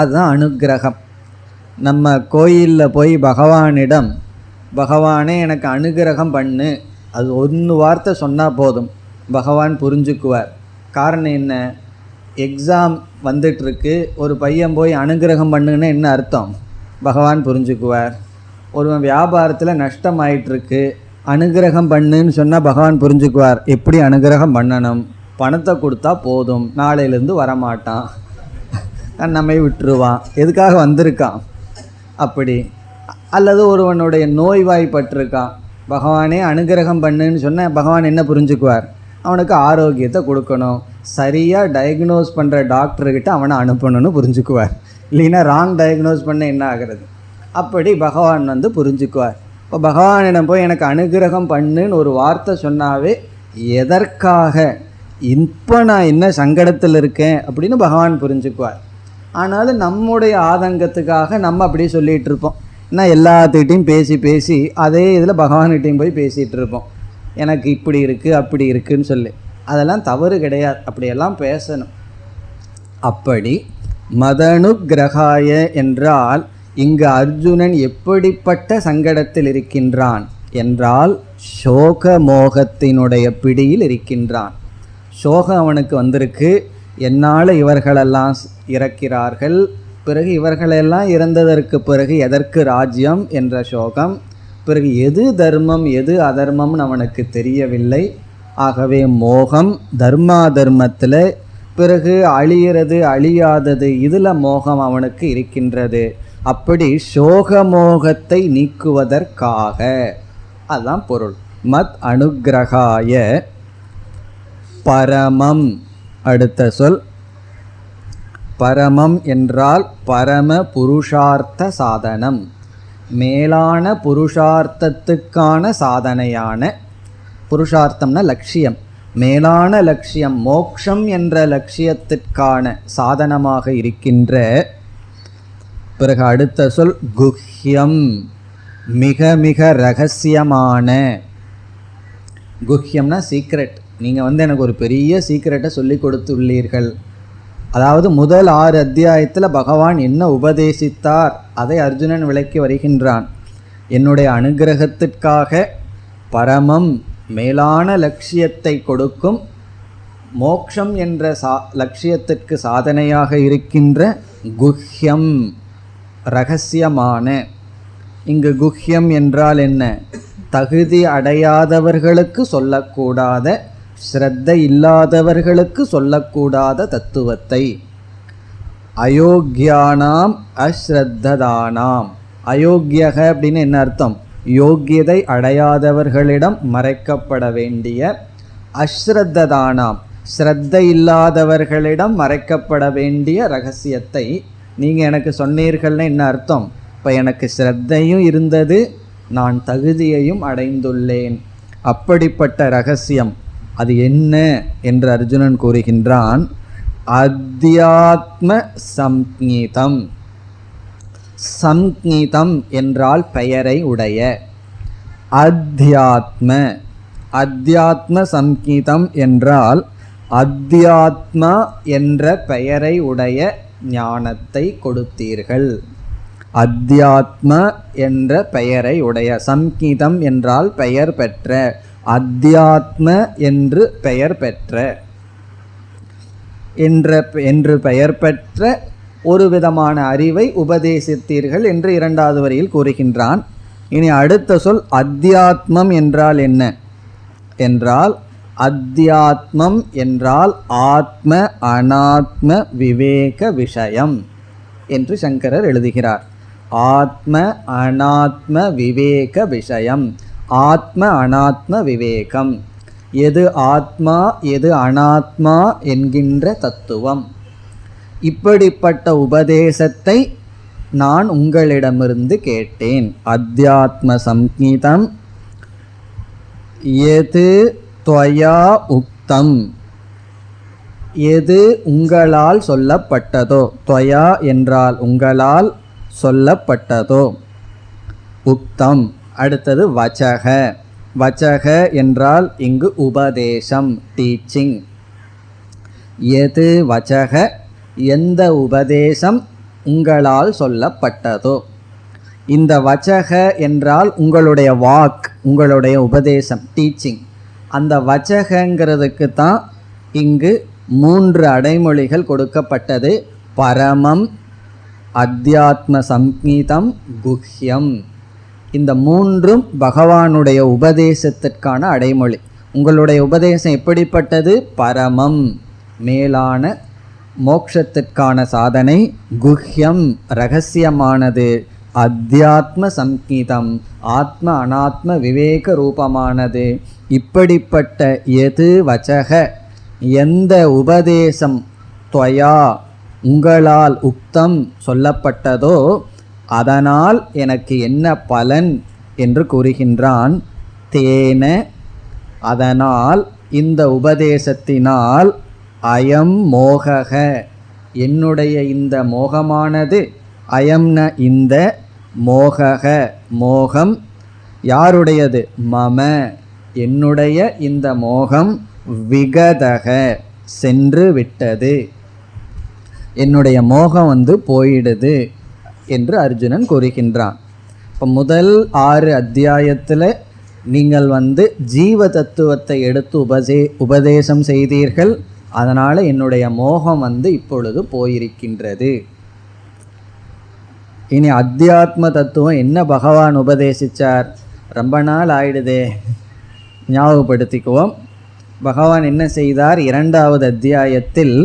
அதுதான் அனுக்கிரகம். நம்ம கோயிலில் போய் பகவானிடம், பகவானே எனக்கு அனுக்கிரகம் பண்ணு, அது 1 வார்த்தை சொன்னால் போதும், பகவான் புரிஞ்சுக்குவார். காரணம் என்ன? எக்ஸாம் வந்துட்டுருக்கு, ஒரு பையன் போய் அனுக்கிரகம் பண்ணுன்னு என்ன அர்த்தம்? பகவான் புரிஞ்சுக்குவார். ஒருவன் வியாபாரத்தில் நஷ்டம் ஆயிட்டுருக்கு, அனுக்கிரகம் பண்ணுன்னு சொன்னால் பகவான் புரிஞ்சுக்குவார். எப்படி அனுக்கிரகம் பண்ணணும்? பணத்தை கொடுத்தா போதும், நாளையிலேருந்து வரமாட்டான், நம்மை விட்டுருவான், எதுக்காக வந்திருக்கான் அப்படி. அல்லது ஒருவனுடைய நோய்வாய்ப்பட்டிருக்கான், பகவானே அனுக்கிரகம் பண்ணுன்னு சொன்னால் பகவான் என்ன புரிஞ்சுக்குவார்? அவனுக்கு ஆரோக்கியத்தை கொடுக்கணும், சரியாக டயக்னோஸ் பண்ணுற டாக்டர்கிட்ட அவனை அனுப்பணும்னு புரிஞ்சுக்குவார். இல்லைன்னா ராங் டயக்னோஸ் பண்ண என்ன ஆகிறது? அப்படி பகவான் புரிஞ்சுக்குவார். இப்போ பகவானிடம் போய் எனக்கு அனுக்கிரகம் பண்ணுன்னு ஒரு வார்த்தை சொன்னாவே எதற்காக, இப்போ நான் என்ன சங்கடத்தில் இருக்கேன் அப்படின்னு பகவான் புரிஞ்சுக்குவார். ஆனாலும் நம்முடைய ஆதங்கத்துக்காக நம்ம அப்படியே சொல்லிகிட்டு இருப்போம். நான் எல்லாத்துக்கிட்டையும் பேசி பேசி அதே இதில் பகவான்கிட்டையும் போய் பேசிகிட்டு இருப்போம், எனக்கு இப்படி இருக்குது அப்படி இருக்குதுன்னு சொல்லி. அதெல்லாம் தவறு கிடையாது, அப்படியெல்லாம் பேசணும். அப்படி மதனுக்கிரகாய என்றால் இங்கு அர்ஜுனன் எப்படிப்பட்ட சங்கடத்தில் இருக்கின்றான் என்றால் சோக மோகத்தினுடைய பிடியில் இருக்கின்றான். சோகம் அவனுக்கு வந்திருக்கு, என்னால் இவர்களெல்லாம் இறக்கிறார்கள், பிறகு இவர்களெல்லாம் இறந்ததற்கு பிறகு எதற்கு ராஜ்யம் என்ற சோகம், பிறகு எது தர்மம் எது அதர்மம்னு அவனுக்கு தெரியவில்லை. ஆகவே மோகம், தர்மாதர்மத்தில், பிறகு அழியிறது அழியாதது, இதில் மோகம் அவனுக்கு இருக்கின்றது. அப்படி சோகமோகத்தை நீக்குவதற்காக, அதுதான் பொருள். மத் அனுக்கிரகாய பரமம். அடுத்த சொல் பரமம் என்றால் பரம புருஷார்த்த சாதனம், மேலான புருஷார்த்தத்துக்கான சாதனையான. புருஷார்த்தம்னா லட்சியம், மேலான லட்சியம், மோக்ஷம் என்ற லட்சியத்திற்கான சாதனமாக இருக்கின்ற. பிறகு அடுத்த சொல் குஹ்யம், மிக மிக ரகசியமான. குஹ்யம்னா சீக்ரெட். நீங்கள் எனக்கு ஒரு பெரிய சீக்ரெட்டை சொல்லி கொடுத்துள்ளீர்கள். அதாவது முதல் 6 அத்தியாயத்தில் பகவான் என்ன உபதேசித்தார் அதை அர்ஜுனன் விளக்கி வருகின்றான். என்னுடைய அனுக்கிரகத்திற்காக பரமம் மேலான லட்சியத்தை கொடுக்கும், மோக்ஷம் என்ற லட்சியத்திற்கு சாதனையாக இருக்கின்ற குஹ்யம், ரகசியமான. இங்கு குஹ்யம் என்றால் என்ன? தகுதி அடையாதவர்களுக்கு சொல்லக்கூடாத, ஸ்ரத்தை இல்லாதவர்களுக்கு சொல்லக்கூடாத தத்துவத்தை. அயோக்யானாம் அஸ்ரத்ததானாம். அயோக்கியக அப்படின்னு என்ன அர்த்தம்? யோக்கியதை அடையாதவர்களிடம் மறைக்கப்பட வேண்டிய. அஸ்ரத்ததானாம், ஸ்ரத்தை இல்லாதவர்களிடம் மறைக்கப்பட வேண்டிய ரகசியத்தை நீங்கள் எனக்கு சொன்னீர்கள்னு என்ன அர்த்தம்? இப்போ எனக்கு ஸ்ரத்தையும் இருந்தது, நான் தகுதியையும் அடைந்துள்ளேன். அப்படிப்பட்ட ரகசியம் அது என்ன என்று அர்ஜுனன் கூறுகின்றான். அத்தியாத்ம சம்ஞிதம். சம்ஞிதம் என்றால் பெயரை உடைய. அத்தியாத்ம, அத்தியாத்ம சம்ஞிதம் என்றால் அத்தியாத்மா என்ற பெயரை உடைய ஞானத்தை கொடுத்தீர்கள். அத்தியாத்ம என்ற பெயரை உடைய, சம்ஞிதம் என்றால் பெயர் பெற்ற, அத்தியாத்ம என்று பெயர் பெற்ற, என்று பெயர் பெற்ற ஒரு விதமான அறிவை உபதேசித்தீர்கள் என்று இரண்டாவது வரியில் கூறுகின்றான். இனி அடுத்த சொல் அத்தியாத்மம் என்றால் என்ன என்றால், அத்தியாத்மம் என்றால் ஆத்ம அனாத்ம விவேக விஷயம் என்று சங்கரர் எழுதுகிறார். ஆத்ம அனாத்ம விவேக விஷயம், ஆத்ம அனாத்ம விவேகம், எது ஆத்மா எது அனாத்மா என்கின்ற தத்துவம். இப்படிப்பட்ட உபதேசத்தை நான் உங்களிடமிருந்து கேட்டேன். அத்தியாத்ம சம்ஞிதம் எது த்வயா உக்தம், எது உங்களால் சொல்லப்பட்டதோ, த்வயா என்றால் உங்களால் சொல்லப்பட்டதோ, உக்தம். அடுத்தது வச்சக. வச்சக என்றால் இங்கு உபதேசம், டீச்சிங். எது வச்சக, எந்த உபதேசம் உங்களால் சொல்லப்பட்டதோ. இந்த வச்சக என்றால் உங்களுடைய வாக், உங்களுடைய உபதேசம், டீச்சிங். அந்த வச்சகங்கிறதுக்கு தான் இங்கு 3 அடைமொழிகள் கொடுக்கப்பட்டது. பரமம், அத்தியாத்ம சம்ஞிதம், குஹ்யம். இந்த 3ம் பகவானுடைய உபதேசத்திற்கான அடைமொழி. உங்களுடைய உபதேசம் எப்படிப்பட்டது? பரமம், மேலான மோட்சத்திற்கான சாதனை. குஹ்யம், இரகசியமானது. அத்தியாத்ம சம்ஞிதம், ஆத்ம அனாத்ம விவேக ரூபமானது. இப்படிப்பட்ட எது வச்சக, எந்த உபதேசம் த்வயா உங்களால் உக்தம் சொல்லப்பட்டதோ அதனால் எனக்கு என்ன பலன் என்று கூறுகின்றான். தேன, அதனால், இந்த உபதேசத்தினால், அயம் மோகக, என்னுடைய இந்த மோகமானது, அயம்ன இந்த, மோகக மோகம் யாருடையது? மம, என்னுடைய இந்த மோகம், விகதக சென்று விட்டது, என்னுடைய மோகம் போயிடுது என்று அர்ஜுனன் கூறுகின்றான். இப்போ முதல் 6 அத்தியாயத்தில் நீங்கள் ஜீவ தத்துவத்தை எடுத்து உபதேசம் செய்தீர்கள். அதனால் என்னுடைய மோகம் இப்பொழுது போயிருக்கின்றது. இனி அத்தியாத்ம தத்துவம் என்ன பகவான் உபதேசித்தார்? ரொம்ப நாள் ஆயிடுதே, ஞாபகப்படுத்திக்குவோம். பகவான் என்ன செய்தார்? 2வது அத்தியாயத்தில்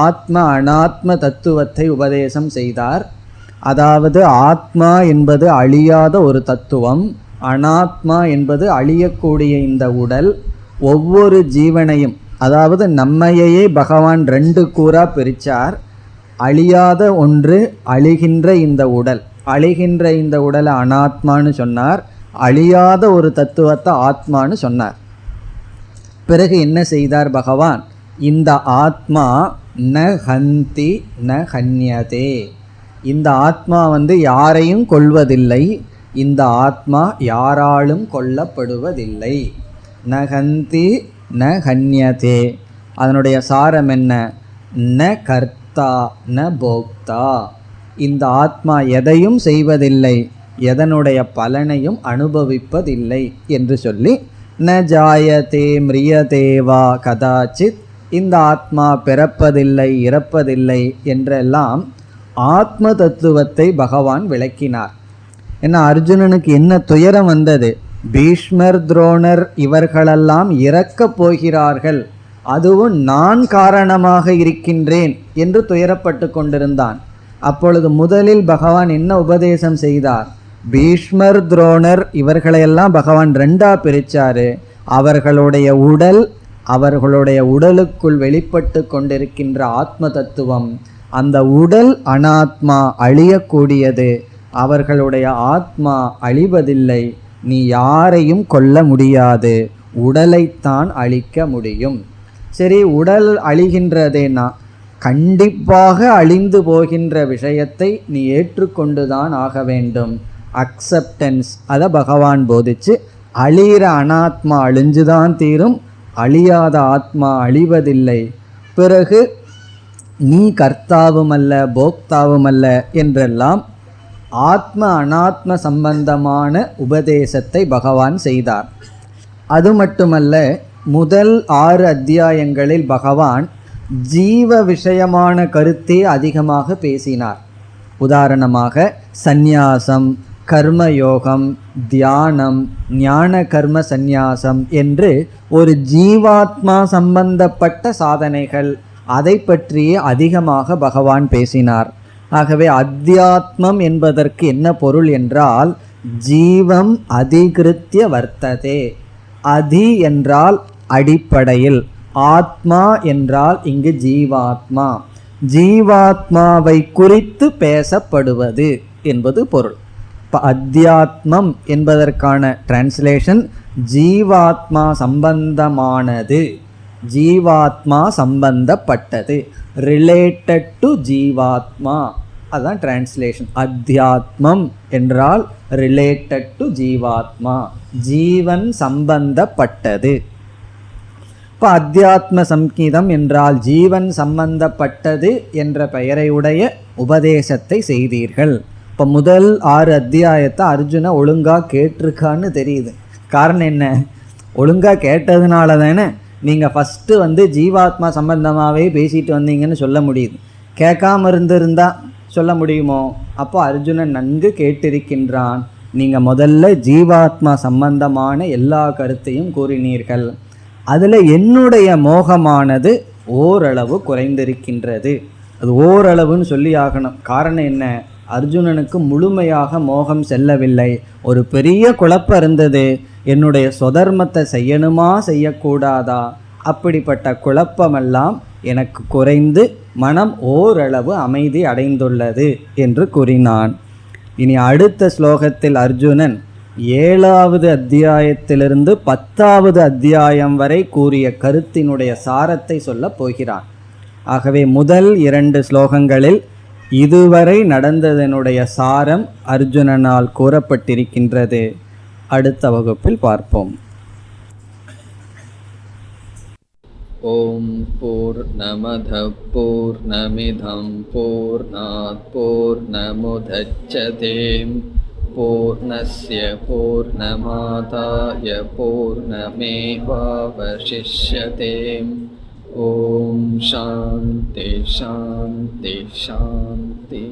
ஆத்ம அனாத்ம தத்துவத்தை உபதேசம் செய்தார். அதாவது ஆத்மா என்பது அழியாத ஒரு தத்துவம், அனாத்மா என்பது அழியக்கூடிய இந்த உடல். ஒவ்வொரு ஜீவனையும், அதாவது நம்மையே பகவான் 2 கூறா பிரித்தார். அழியாத ஒன்று, அழிகின்ற இந்த உடல். அழிகின்ற இந்த உடலை அனாத்மான்னு சொன்னார், அழியாத ஒரு தத்துவத்தை ஆத்மான்னு சொன்னார். பிறகு என்ன செய்தார் பகவான்? இந்த ஆத்மா ந ஹந்தி ந ஹன்யதே, இந்த ஆத்மா யாரையும் கொல்வதில்லை, இந்த ஆத்மா யாராலும் கொல்லப்படுவதில்லை. ந ஹந்தி ந ஹன்யதே, அதனுடைய சாரம் என்ன? ந கர்த்தா ந போக்தா, இந்த ஆத்மா எதையும் செய்வதில்லை, எதனுடைய பலனையும் அனுபவிப்பதில்லை என்று சொல்லி, ந ஜாயதே மிரியதேவா கதாச்சித், இந்த ஆத்மா பிறப்பதில்லை இறப்பதில்லை என்றெல்லாம் ஆத்ம தத்துவத்தை பகவான் விளக்கினார். ஏன்னா அர்ஜுனனுக்கு என்ன துயரம் வந்தது? பீஷ்மர் துரோணர் இவர்களெல்லாம் இறக்கப் போகிறார்கள், அதுவும் நான் காரணமாக இருக்கின்றேன் என்று துயரப்பட்டு கொண்டிருந்தான். அப்பொழுது முதலில் பகவான் என்ன உபதேசம் செய்தார்? பீஷ்மர் துரோணர் இவர்களையெல்லாம் பகவான் 2ஆ பிரித்தார். அவர்களுடைய உடல், அவர்களுடைய உடலுக்குள் வெளிப்பட்டு கொண்டிருக்கின்ற ஆத்ம தத்துவம், அந்த உடல் அனாத்மா, அழியக்கூடியது, அவர்களுடைய ஆத்மா அழிவதில்லை, நீ யாரையும் கொல்ல முடியாது, உடலைத்தான் அழிக்க முடியும். சரி, உடல் அழிகின்றதேனா கண்டிப்பாக அழிந்து போகின்ற விஷயத்தை நீ ஏற்றுக்கொண்டுதான் ஆக வேண்டும். அக்செப்டன்ஸ், அதை பகவான் போதிச்சு அழிகிற அனாத்மா அழிஞ்சுதான் தீரும், அழியாத ஆத்மா அழிவதில்லை. பிறகு நீ கர்த்தாவும் அல்ல போக்தாவும் அல்ல என்றெல்லாம் ஆத்ம அனாத்ம சம்பந்தமான உபதேசத்தை பகவான் செய்தார். அது மட்டுமல்ல, முதல் 6 அத்தியாயங்களில் பகவான் ஜீவ விஷயமான கருத்தே அதிகமாக பேசினார். உதாரணமாக சந்நியாசம், கர்மயோகம், தியானம், ஞான கர்ம சந்நியாசம் என்று ஒரு ஜீவாத்மா சம்பந்தப்பட்ட சாதனைகள், அதை பற்றியே அதிகமாக பகவான் பேசினார். ஆகவே அத்தியாத்மம் என்பதற்கு என்ன பொருள் என்றால், ஜீவம் அதிகிருத்திய வர்த்ததே. அதி என்றால் அடிப்படையில், ஆத்மா என்றால் இங்கு ஜீவாத்மா, ஜீவாத்மாவை குறித்து பேசப்படுவது என்பது பொருள். இப்போ அத்தியாத்மம் என்பதற்கான டிரான்ஸ்லேஷன் ஜீவாத்மா சம்பந்தமானது, ஜீவாத்மா சம்பந்தப்பட்டது, ரிலேட்டட் டு ஜீவாத்மா, அதுதான் டிரான்ஸ்லேஷன். அத்தியாத்மம் என்றால் ரிலேட்டட் டு ஜீவாத்மா, ஜீவன் சம்பந்தப்பட்டது. இப்போ அத்தியாத்ம சங்கீதம் என்றால் ஜீவன் சம்பந்தப்பட்டது என்ற பெயரை உடைய உபதேசத்தை செய்தீர்கள். இப்போ முதல் 6 அத்தியாயத்தை அர்ஜுன ஒழுங்காக கேட்டிருக்கான்னு தெரியுது. காரணம் என்ன? ஒழுங்காக கேட்டதுனால தானே நீங்கள் ஃபஸ்ட்டு ஜீவாத்மா சம்பந்தமாகவே பேசிட்டு வந்தீங்கன்னு சொல்ல முடியுது. கேட்காம இருந்திருந்தா சொல்ல முடியுமோ? அப்போ அர்ஜுனன் நன்கு கேட்டிருக்கின்றான். நீங்கள் முதல்ல ஜீவாத்மா சம்பந்தமான எல்லா கருத்தையும் கூறினீர்கள். அதில் என்னுடைய மோகமானது ஓரளவு குறைந்திருக்கின்றது. அது ஓரளவுன்னு சொல்லி ஆகணும். காரணம் என்ன? அர்ஜுனனுக்கு முழுமையாக மோகம் செல்லவில்லை. ஒரு பெரிய குழப்பம் இருந்தது, என்னுடைய சொதர்மத்தை செய்யணுமா செய்யக்கூடாதா, அப்படிப்பட்ட குழப்பமெல்லாம் எனக்கு குறைந்து மனம் ஓரளவு அமைதி அடைந்துள்ளது என்று கூறினான். இனி அடுத்த ஸ்லோகத்தில் அர்ஜுனன் 7வது அத்தியாயத்திலிருந்து 10வது அத்தியாயம் வரை கூறிய கருத்தினுடைய சாரத்தை சொல்லப் போகிறான். ஆகவே முதல் 2 ஸ்லோகங்களில் இதுவரை நடந்ததனுடைய சாரம் அர்ஜுனனால் கூறப்பட்டிருக்கின்றது. அடுத்த வகுப்பில் பார்ப்போம். ஓம் பூர்ணமத பூர்ணமிதம் பூர்ணாத் பூர்ணமுதச்யதே பூர்ணஸ்ய பூர்ணமாதாய பூர்ணமேவாவசிஷ்யதே. ஓம் சாந்தி சாந்தி சாந்தி.